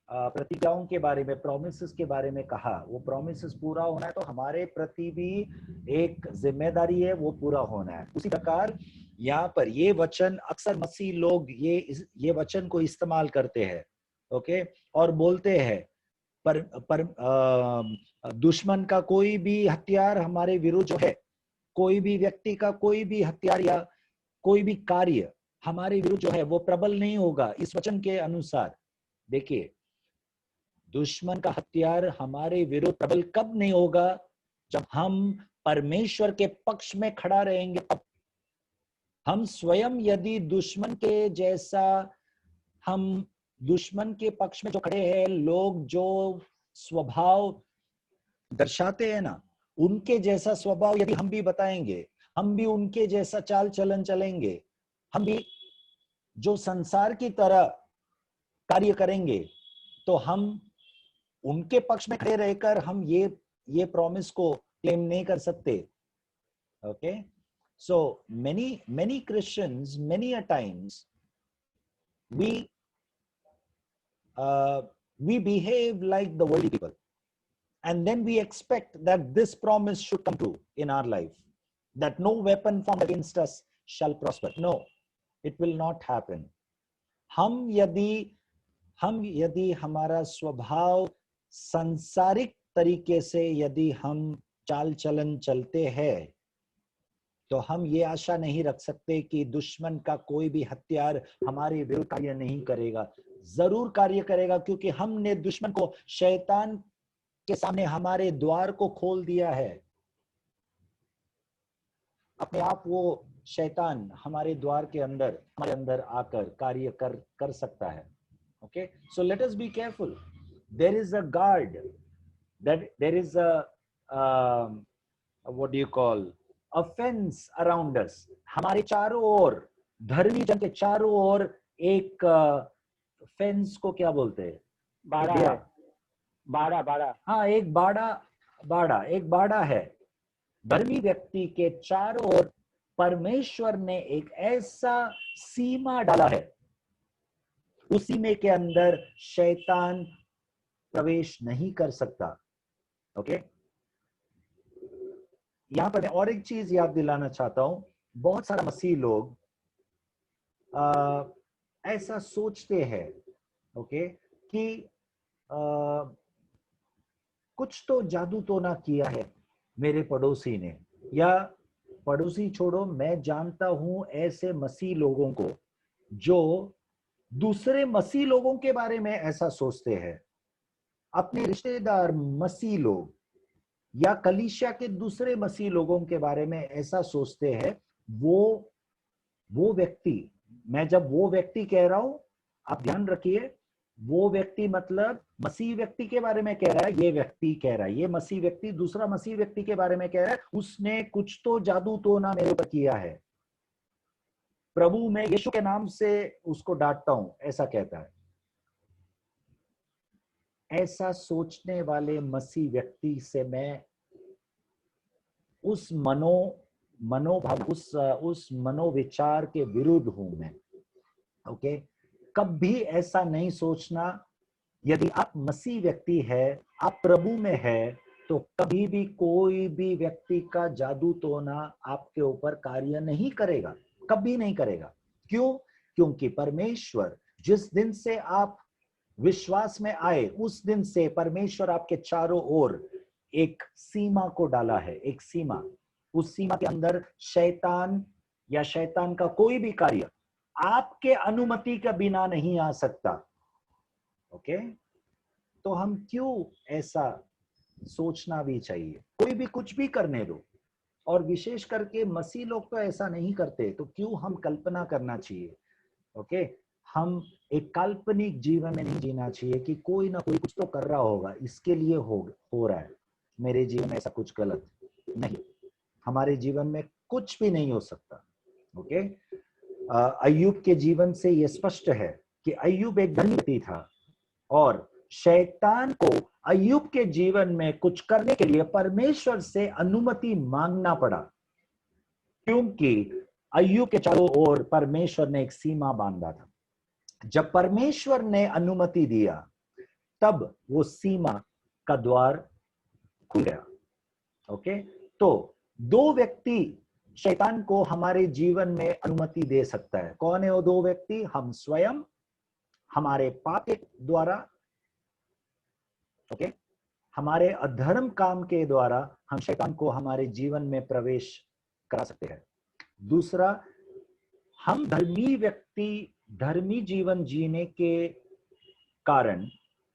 प्रतिज्ञाओं के बारे में, प्रोमिसेस के बारे में कहा, वो प्रोमिसेस पूरा होना है तो हमारे प्रति भी एक जिम्मेदारी है, वो पूरा होना है। उसी प्रकार यहाँ पर ये वचन, अक्सर मसीह लोग ये वचन को इस्तेमाल करते हैं, ओके, और बोलते हैं दुश्मन का कोई भी हथियार हमारे विरुद्ध जो है, कोई भी व्यक्ति का कोई भी हथियार या कोई भी कार्य हमारे विरुद्ध जो है, वो प्रबल नहीं होगा इस वचन के अनुसार। देखिए, दुश्मन का हथियार हमारे विरुद्ध प्रबल कब नहीं होगा? जब हम परमेश्वर के पक्ष में खड़ा रहेंगे तब। हम स्वयं यदि दुश्मन के जैसा, हम दुश्मन के पक्ष में जो खड़े हैं, लोग जो स्वभाव दर्शाते हैं ना, उनके जैसा स्वभाव यदि हम भी बताएंगे, हम भी उनके जैसा चाल चलन चलेंगे, हम भी जो संसार की तरह कार्य करेंगे, तो हम उनके पक्ष में खड़े रहकर हम ये प्रॉमिस को क्लेम नहीं कर सकते। Okay, so many Christians, many a times we we behave like the worldly people, and then we expect that this promise should come true in our life, that no weapon formed against us shall prosper. No, it will not happen. हम यदि हमारा स्वभाव सांसारिक तरीके से यदि हम चाल चलन चलते हैं, तो हम ये आशा नहीं रख सकते कि दुश्मन का कोई भी हथियार हमारे विरुद्ध कार्य नहीं करेगा। जरूर कार्य करेगा, क्योंकि हमने दुश्मन को, शैतान के सामने हमारे द्वार को खोल दिया है। अपने आप वो शैतान हमारे द्वार के अंदर, हमारे अंदर आकर कार्य कर सकता है। Okay, so let us be careful. There is a guard, that there is a what do you call, a fence around us. हमारे चारों ओर, धर्मी जन के चारों ओर एक फेंस को क्या बोलते हैं? बाड़ा है, बाड़ा। हाँ, एक बाड़ा है। धर्मी व्यक्ति के चारों ओर परमेश्वर ने एक ऐसा सीमा डाला है, उस सीमे के अंदर शैतान प्रवेश नहीं कर सकता। ओके, यहां पर मैं और एक चीज याद दिलाना चाहता हूं। बहुत सारा मसीह लोग ऐसा सोचते हैं, ओके, कि कुछ तो जादू तो ना किया है मेरे पड़ोसी ने, या पड़ोसी छोड़ो, मैं जानता हूं ऐसे मसीह लोगों को जो दूसरे मसीह लोगों के बारे में ऐसा सोचते हैं। अपने रिश्तेदार मसीह लोग या कलीसिया के दूसरे मसीह लोगों के बारे में ऐसा सोचते हैं। वो व्यक्ति, मैं जब वो व्यक्ति कह रहा हूं, आप ध्यान रखिए, वो व्यक्ति मतलब मसीह व्यक्ति के बारे में कह रहा है। ये व्यक्ति कह रहा है, ये मसीह व्यक्ति दूसरा मसीह व्यक्ति के बारे में कह रहा है, उसने कुछ तो जादू तो ना मेरे ऊपर किया है, प्रभु मैं यीशु के नाम से उसको डांटता हूं, ऐसा कहता है। ऐसा सोचने वाले मसीह व्यक्ति से मैं उस मनोभाव, उस मनोविचार के विरुद्ध हूं मैं। ओके, कभी ऐसा नहीं सोचना। यदि आप मसीह व्यक्ति है, आप प्रभु में है, तो कभी भी कोई भी व्यक्ति का जादू टोना आपके ऊपर कार्य नहीं करेगा, कभी नहीं करेगा। क्यों? क्योंकि परमेश्वर, जिस दिन से आप विश्वास में आए, उस दिन से परमेश्वर आपके चारों ओर एक सीमा को डाला है, एक सीमा। उस सीमा के अंदर शैतान या शैतान का कोई भी कार्य आपके अनुमति के बिना नहीं आ सकता। ओके, तो हम क्यों ऐसा सोचना भी चाहिए? कोई भी कुछ भी करने दो, और विशेष करके मसीह लोग तो ऐसा नहीं करते, तो क्यों हम कल्पना करना चाहिए? ओके, हम एक काल्पनिक जीवन में नहीं जीना चाहिए कि कोई ना कोई कुछ तो कर रहा होगा, इसके लिए हो रहा है मेरे जीवन में ऐसा कुछ गलत। नहीं, हमारे जीवन में कुछ भी नहीं हो सकता। ओके, अय्यूब के जीवन से यह स्पष्ट है कि अय्यूब एक धनी व्यक्ति था, और शैतान को अय्यूब के जीवन में कुछ करने के लिए परमेश्वर से अनुमति मांगना पड़ा, क्योंकि अय्यूब के चारों ओर परमेश्वर ने एक सीमा बांधा था। जब परमेश्वर ने अनुमति दिया, तब वो सीमा का द्वार खुल गया। ओके, तो दो व्यक्ति शैतान को हमारे जीवन में अनुमति दे सकता है। कौन है वो दो व्यक्ति? हम स्वयं, हमारे पाप के द्वारा, ओके, हमारे अधर्म काम के द्वारा हम शैतान को हमारे जीवन में प्रवेश करा सकते हैं। दूसरा, हम धर्मी व्यक्ति धर्मी जीवन जीने के कारण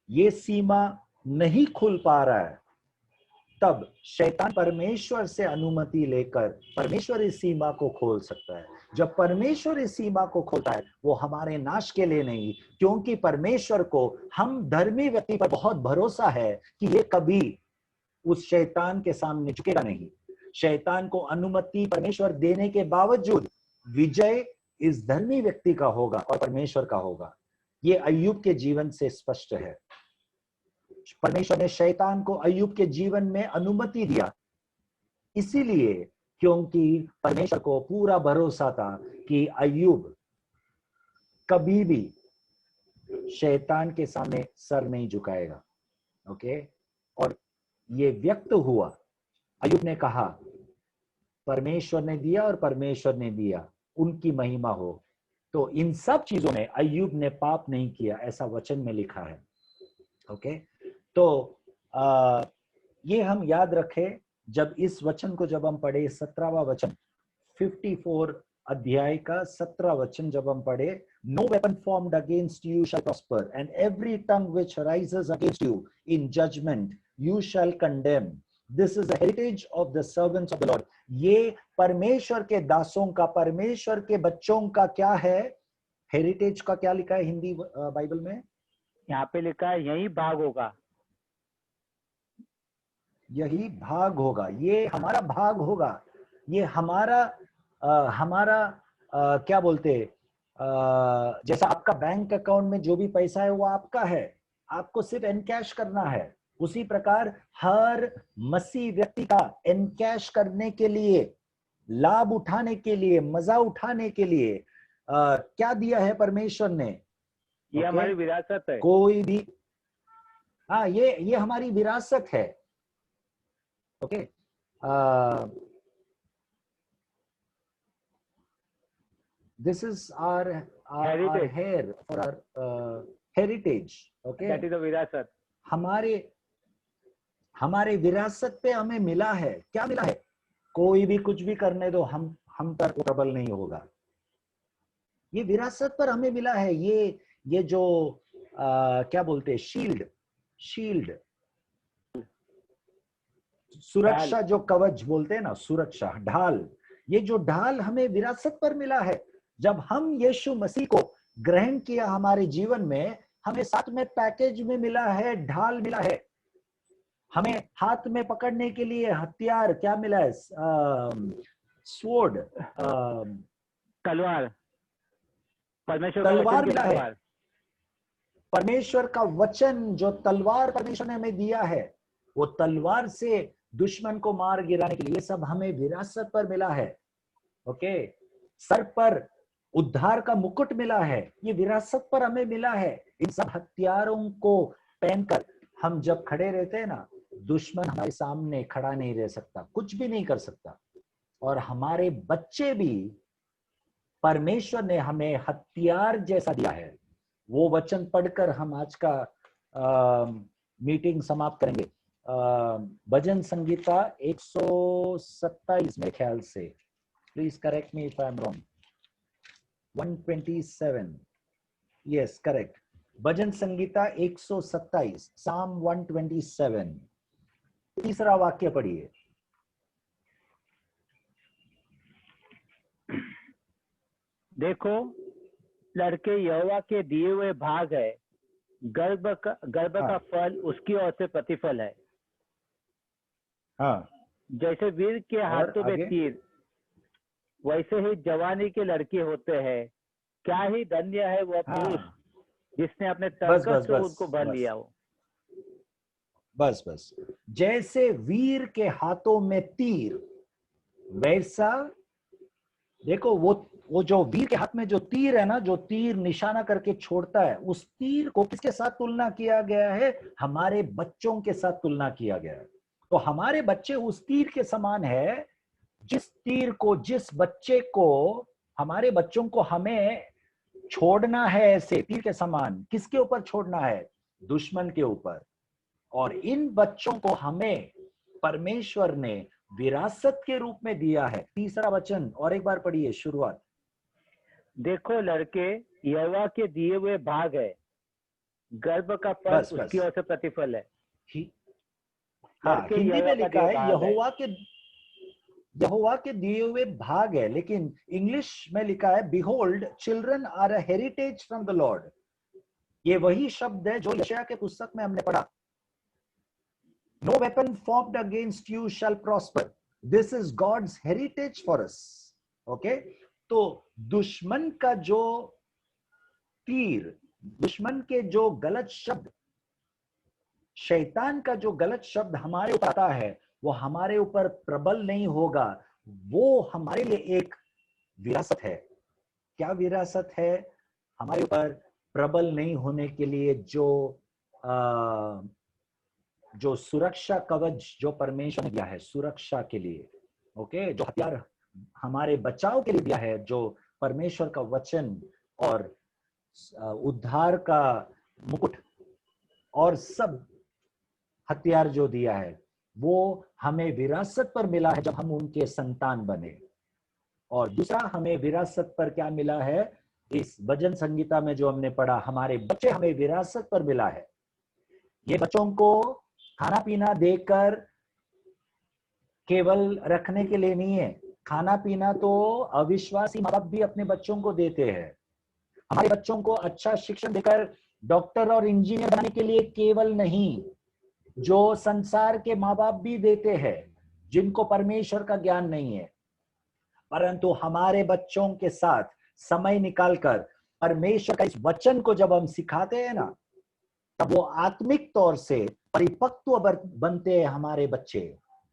ये सीमा नहीं खुल पा रहा है, तब शैतान परमेश्वर से अनुमति लेकर परमेश्वर इस सीमा को खोल सकता है। जब परमेश्वर इस सीमा को खोलता है, वो हमारे नाश के लिए नहीं, क्योंकि परमेश्वर को हम धर्मी व्यक्ति पर बहुत भरोसा है कि ये कभी उस शैतान के सामने झुकेगा नहीं। शैतान को अनुमति परमेश्वर देने के बावजूद विजय इस धर्मी व्यक्ति का होगा और परमेश्वर का होगा। ये अय्यूब के जीवन से स्पष्ट है। परमेश्वर ने शैतान को अय्यूब के जीवन में अनुमति दिया, इसीलिए क्योंकि परमेश्वर को पूरा भरोसा था कि अय्यूब कभी भी शैतान के सामने सर नहीं झुकाएगा। ओके, और ये व्यक्त हुआ, अय्यूब ने कहा परमेश्वर ने दिया और परमेश्वर ने दिया, उनकी महिमा हो। तो इन सब चीजों में अय्यूब ने पाप नहीं किया, ऐसा वचन में लिखा है। ओके, तो ये हम याद रखें जब इस वचन को जब हम पढ़े, 17वां वचन 54 अध्याय का 17 वचन जब हम पढ़े, no weapon formed against you shall prosper and every tongue which rises against you in judgment you shall condemn, this is the heritage of the servants of the Lord. ये परमेश्वर के दासों का, परमेश्वर के बच्चों का क्या है? हेरिटेज का क्या लिखा है हिंदी बाइबल में? यहाँ पे लिखा है यही भाग होगा, यही भाग होगा, ये हमारा भाग होगा, ये हमारा क्या बोलते, जैसा आपका बैंक अकाउंट में जो भी पैसा है वो आपका है, आपको सिर्फ एनकैश करना है। उसी प्रकार हर मसीह व्यक्ति का एनकैश करने के लिए, लाभ उठाने के लिए, मजा उठाने के लिए क्या दिया है परमेश्वर ने? ये हमारी विरासत है। कोई भी, हाँ, ये हमारी विरासत है। Okay, this is our hair for our heritage. Okay, that is a विरासत। हमारे विरासत पे हमें मिला है। क्या मिला है? कोई भी कुछ भी करने दो, हम पर ट्रबल नहीं होगा। ये विरासत पर हमें मिला है। ये जो क्या बोलते हैं, शील्ड सुरक्षा, जो कवच बोलते हैं ना, सुरक्षा ढाल, ये जो ढाल हमें विरासत पर मिला है। जब हम यीशु मसीह को ग्रहण किया हमारे जीवन में, हमें साथ में पैकेज में मिला है, ढाल मिला है। हमें हाथ में पकड़ने के लिए हथियार क्या मिला है? स्वॉर्ड, तलवार, परमेश्वर तलवार मिला है। परमेश्वर का वचन, जो तलवार परमेश्वर ने हमें दिया है, वो तलवार से दुश्मन को मार गिराने के लिए, ये सब हमें विरासत पर मिला है। ओके, सर पर उद्धार का मुकुट मिला है, ये विरासत पर हमें मिला है। इन सब हथियारों को पहनकर हम जब खड़े रहते हैं ना, दुश्मन हमारे सामने खड़ा नहीं रह सकता, कुछ भी नहीं कर सकता। और हमारे बच्चे भी परमेश्वर ने हमें हथियार जैसा दिया है। वो वचन पढ़कर हम आज का मीटिंग समाप्त करेंगे। भजन संगीता 127 में ख्याल से, please correct me if I am wrong, 127, yes correct, भजन संगीता 127, साम 127, तीसरा वाक्य पढ़िए। देखो लड़के यहोवा के दिए हुए भाग है, गर्भ का फल उसकी ओर से प्रतिफल है। हाँ, जैसे वीर के हाथों में तीर, वैसे ही जवानी के लड़के होते हैं। क्या ही धन्य है वह पुरुष जिसने अपने ताकत से उनको भर लिया हो। बस जैसे वीर के हाथों में तीर, वैसा देखो वो जो वीर के हाथ में जो तीर है ना, जो तीर निशाना करके छोड़ता है, उस तीर को किसके साथ तुलना किया गया है? हमारे बच्चों के साथ तुलना किया गया है। तो हमारे बच्चे उस तीर के समान है, जिस तीर को, जिस बच्चे को, हमारे बच्चों को हमें छोड़ना है ऐसे तीर के समान। किसके ऊपर छोड़ना है? दुश्मन के ऊपर। और इन बच्चों को हमें परमेश्वर ने विरासत के रूप में दिया है। तीसरा वचन और एक बार पढ़िए, शुरुआत। देखो लड़के यहोवा के दिए हुए भाग है, गर्भ का फल उसकी ओर से प्रतिफल है। हाँ, हिंदी में लिखा है यहोवा के दिए हुए भाग है, लेकिन इंग्लिश में लिखा है behold children are a heritage from the Lord. ये वही शब्द है जो यशायाह के पुस्तक में हमने पढ़ा। No weapon formed against you shall prosper, this is God's heritage for us. Okay, तो दुश्मन का जो तीर, दुश्मन के जो गलत शब्द, शैतान का जो गलत शब्द हमारे ऊपर आता है, वो हमारे ऊपर प्रबल नहीं होगा। वो हमारे लिए एक विरासत है। क्या विरासत है? हमारे ऊपर प्रबल नहीं होने के लिए जो सुरक्षा कवच जो परमेश्वर ने दिया है सुरक्षा के लिए, ओके, जो हथियार हमारे बचाव के लिए दिया है, जो परमेश्वर का वचन और उद्धार का मुकुट और सब हथियार जो दिया है, वो हमें विरासत पर मिला है जब हम उनके संतान बने। और दूसरा हमें विरासत पर क्या मिला है, इस भजन संगीता में जो हमने पढ़ा, हमारे बच्चे हमें विरासत पर मिला है। ये बच्चों को खाना पीना देकर केवल रखने के लिए नहीं है। खाना पीना तो अविश्वासी माँ बाप भी अपने बच्चों को देते हैं। हमारे बच्चों को अच्छा शिक्षण देकर डॉक्टर और इंजीनियर बनाने के लिए केवल नहीं, जो संसार के माँ बाप भी देते हैं जिनको परमेश्वर का ज्ञान नहीं है, परंतु हमारे बच्चों के साथ समय निकालकर परमेश्वर का इस वचन को जब हम सिखाते हैं ना, तब वो आत्मिक तौर से परिपक्व बनते हैं हमारे बच्चे।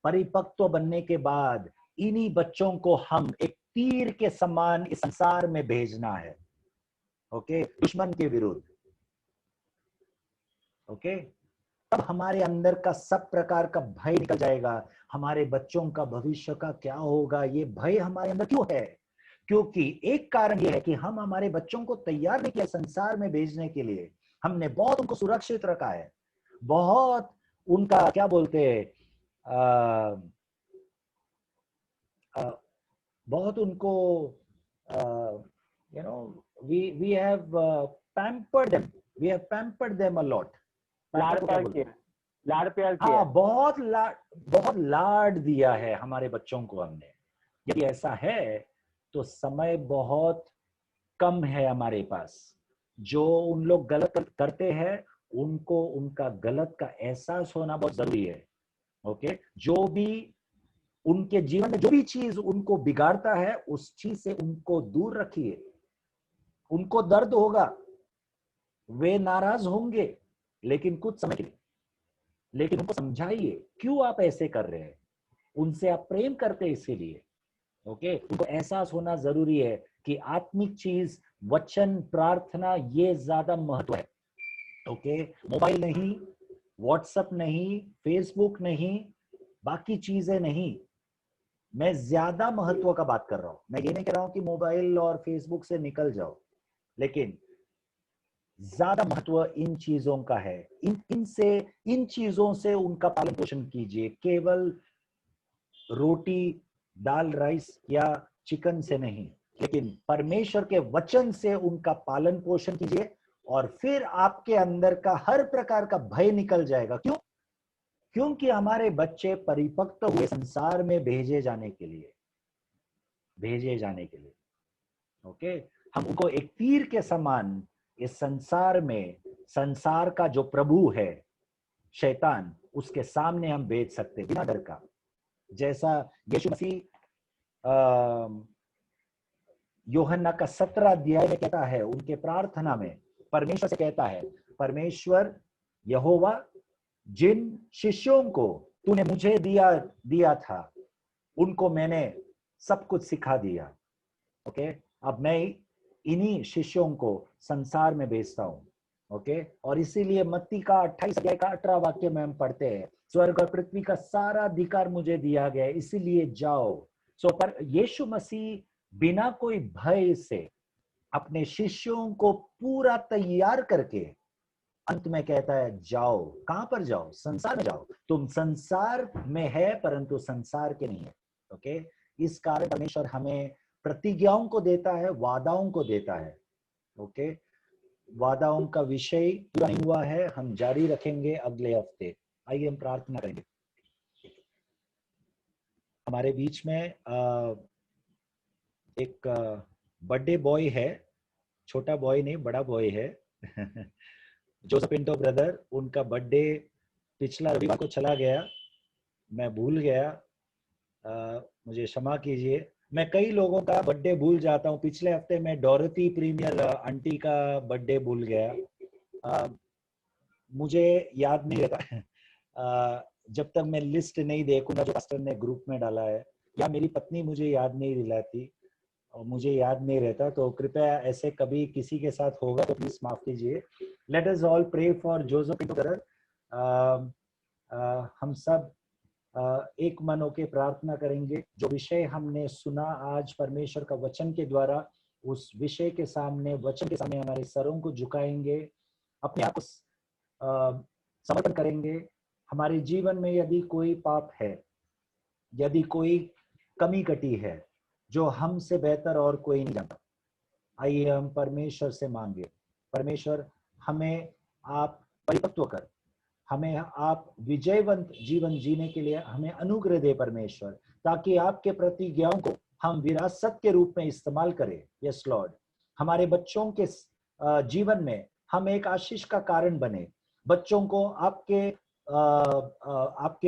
परिपक्व बनने के बाद इन्हीं बच्चों को हम एक तीर के समान इस संसार में भेजना है, ओके, दुश्मन के विरुद्ध, ओके। तब हमारे अंदर का सब प्रकार का भय निकल जाएगा। हमारे बच्चों का भविष्य का क्या होगा, ये भय हमारे अंदर क्यों है? क्योंकि एक कारण ये है कि हम हमारे बच्चों को तैयार नहीं किया संसार में भेजने के लिए। हमने बहुत उनको सुरक्षित रखा है, बहुत उनका क्या बोलते हैं, बहुत उनको you know we have pampered them a lot। लाड़ प्यार किया। हाँ, बहुत लाड दिया है हमारे बच्चों को हमने। यदि ऐसा है तो समय बहुत कम है हमारे पास। जो उन लोग गलत करते हैं उनको उनका गलत का एहसास होना बहुत जरूरी है, ओके। जो भी उनके जीवन में जो भी चीज उनको बिगाड़ता है उस चीज से उनको दूर रखिए। उनको दर्द होगा, वे नाराज होंगे, लेकिन कुछ समय के लिए, लेकिन उनको समझाइए क्यों आप ऐसे कर रहे हैं। उनसे आप प्रेम करते हैं इसीलिए, ओके। उनको एहसास होना जरूरी है कि आत्मिक चीज, वचन, प्रार्थना, ये ज्यादा महत्व है, ओके। मोबाइल नहीं, व्हाट्सएप नहीं, फेसबुक नहीं, बाकी चीजें नहीं। मैं ज्यादा महत्व का बात कर रहा हूं। मैं ये नहीं कह रहा हूं कि मोबाइल और फेसबुक से निकल जाओ, लेकिन ज्यादा महत्व इन चीजों का है। इन चीजों से उनका पालन पोषण कीजिए। केवल रोटी, दाल, राइस या चिकन से नहीं, लेकिन परमेश्वर के वचन से उनका पालन पोषण कीजिए, और फिर आपके अंदर का हर प्रकार का भय निकल जाएगा। क्यों? क्योंकि हमारे बच्चे परिपक्व हुए संसार में भेजे जाने के लिए, ओके। हम उनको एक तीर के समान इस संसार में, संसार का जो प्रभु है शैतान, उसके सामने हम भेज सकते बिना डर का। जैसा यीशु मसीह यूहन्ना का 17 अध्याय में कहता है, उनके प्रार्थना में परमेश्वर से कहता है, परमेश्वर यहोवा, जिन शिष्यों को तूने मुझे दिया था उनको मैंने सब कुछ सिखा दिया, ओके। अब मैं इन्हीं शिष्यों को संसार में भेजता हूं, ओके। और इसीलिए मत्ती का 28 अध्याय का 18 वाक्य में हम पढ़ते हैं, स्वर्ग और पृथ्वी का सारा अधिकार मुझे दिया गया है, इसीलिए जाओ। पर यीशु मसीह बिना कोई भय से अपने शिष्यों को पूरा तैयार करके अंत में कहता है, जाओ। कहां पर जाओ? संसार में जाओ। तुम संसार में है परंतु संसार के नहीं है, ओके। इस कारण परमेश्वर हमें प्रतिज्ञाओं को देता है, वादाओं को देता है, ओके। वादाओं का विषय पूरा नहीं हुआ है, हम जारी रखेंगे अगले हफ्ते। आइए हम प्रार्थना करेंगे। हमारे बीच में एक बर्थडे बॉय है, छोटा बॉय नहीं, बड़ा बॉय है जोसेफ पिंटो ब्रदर। उनका बर्थडे पिछला रविवार को चला गया, मैं भूल गया, मुझे क्षमा कीजिए। मैं कई लोगों का बर्थडे भूल जाता हूँ। पिछले हफ्ते मैं डोरथी प्रीमियर आंटी का बर्थडे भूल गया। मुझे याद नहीं रहता जब तक मैं लिस्ट नहीं देखूंगा जो पास्टर ने ग्रुप में डाला है, या मेरी पत्नी मुझे याद नहीं दिलाती। और मुझे याद नहीं रहता, तो कृपया ऐसे कभी किसी के साथ होगा तो प्लीज माफ कीजिए। Let us all pray for Joseph Pinto brother. हम सब एक मन होकर प्रार्थना करेंगे। जो विषय हमने सुना आज परमेश्वर का वचन के द्वारा, उस विषय के सामने, वचन के सामने हमारे सरों को झुकाएंगे, अपने आप को समर्पण करेंगे। हमारे जीवन में यदि कोई पाप है, यदि कोई कमी कटी है जो हमसे बेहतर और कोई नहीं जानता, आइए हम परमेश्वर से मांगे, परमेश्वर हमें आप परिपक्व कर, हमें आप विजयवंत जीवन जीने के लिए हमें अनुग्रह दे परमेश्वर, ताकि आपके प्रतिज्ञाओं को हम विरासत के रूप में इस्तेमाल करें। यस लॉर्ड, हमारे बच्चों के जीवन में हम एक आशीष का कारण बने, बच्चों को आपके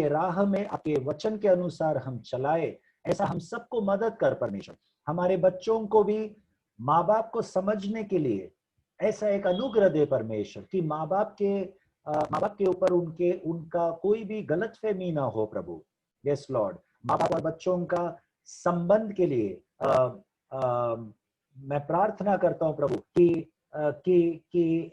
राह में, आपके वचन के अनुसार हम चलाए, ऐसा हम सबको मदद कर परमेश्वर। हमारे बच्चों को भी माँ बाप को समझने के लिए ऐसा एक अनुग्रह दे परमेश्वर कि माँ बाप के ऊपर उनका कोई भी गलतफहमी ना हो प्रभु। यस लॉर्ड, माँ बाप और बच्चों का संबंध के लिए मैं प्रार्थना करता हूँ प्रभु कि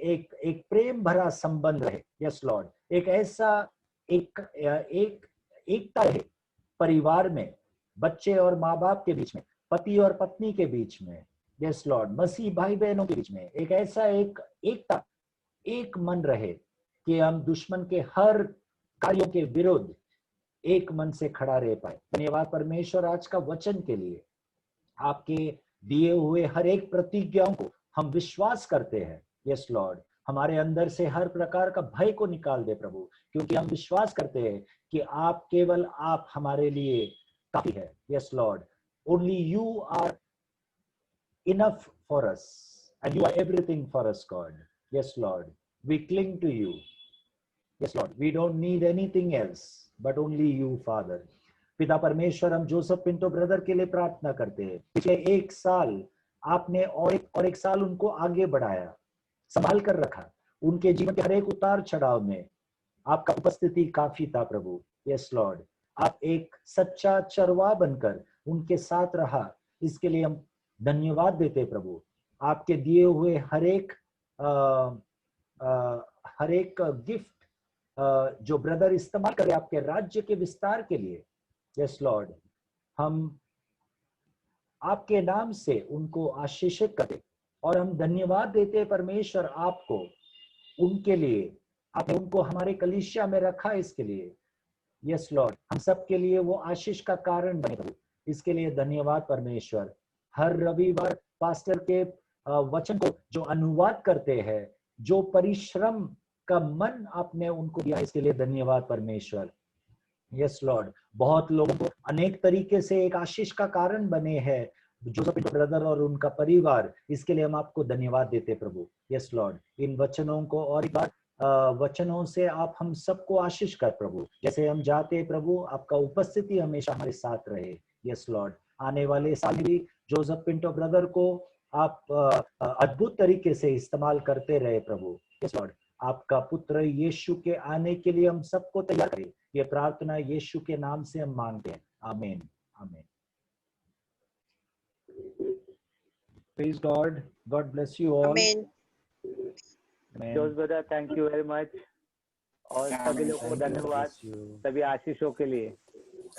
एक प्रेम भरा संबंध रहे। यस लॉर्ड, एक ऐसा एकता रहे परिवार में, बच्चे और माँ बाप के बीच में, पति और पत्नी के बीच में। यस लॉर्ड, मसीह भाई बहनों के बीच में एक ऐसा एकता, एक मन रहे कि हम दुश्मन के हर कार्यों के विरुद्ध एक मन से खड़ा रह पाए। धन्यवाद परमेश्वर आज का वचन के लिए। आपके दिए हुए हर एक प्रतिज्ञाओं को हम विश्वास करते हैं। यस लॉर्ड, हमारे अंदर से हर प्रकार का भय को निकाल दे प्रभु, क्योंकि हम विश्वास करते हैं कि केवल आप हमारे लिए काफी है। Yes Lord, only you are enough for us and you are everything for us God. Yes Lord, we cling to you. Yes Lord, we don't need anything else but only you father. पिता परमेश्वर, हम जोसेफ पिंटो ब्रदर के लिए प्रार्थना करते हैं। पिछले एक साल आपने और एक साल उनको आगे बढ़ाया, संभाल कर रखा। उनके जीवन के हर एक उतार चढ़ाव में आपका उपस्थिति काफी था प्रभु। यस लॉर्ड, आप एक सच्चा चरवाहा बनकर उनके साथ रहा, इसके लिए हम धन्यवाद देते प्रभु। आपके दिए हुए हर एक गिफ्ट जो ब्रदर इस्तेमाल करे आपके राज्य के विस्तार के लिए। यस लॉर्ड, हम आपके नाम से उनको आशीषित करते और हम धन्यवाद देते परमेश्वर आपको उनके लिए। आपने उनको हमारे कलीसिया में रखा इसके लिए। यस लॉर्ड, हम सब के लिए वो आशीष का कारण बने प्रभु, इसके लिए धन्यवाद परमेश्वर। हर रविवार पास्टर के वचन को जो अनुवाद करते हैं, जो परिश्रम का मन आपने उनको दिया, इसके लिए धन्यवाद परमेश्वर। यस लॉर्ड, बहुत लोगों को अनेक तरीके से एक आशीष का कारण बने हैं जोसेफ पिंटो ब्रदर और उनका परिवार, इसके लिए हम आपको धन्यवाद देते प्रभु। यस लॉर्ड, इन वचनों को और एक बार वचनों से आप हम सबको आशीष कर प्रभु। जैसे हम जाते प्रभु, आपका उपस्थिति हमेशा हमारे साथ रहे। यस लॉर्ड, आने वाले साल भी जोसेफ पिंटो ब्रदर को आप अद्भुत तरीके से इस्तेमाल करते रहे प्रभु। यस लॉर्ड, आपका पुत्र यीशु के आने के लिए हम सबको तैयार करें। ये प्रार्थना यीशु के नाम से हम मांगते हैं। आमीन, आमीन। Praise God. God bless you all. Amen. Amen. Jose brother, thank you very much, और सभी लोगों को धन्यवाद सभी आशीषों के लिए।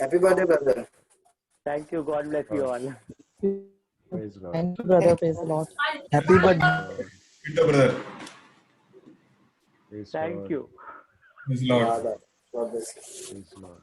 Happy birthday, brother. Thank you, God bless you all. Praise God. Thank you, brother. Praise the Lord. Happy birthday. Pinto brother. Praise thank God. You. Praise Lord. God bless you. Praise Lord.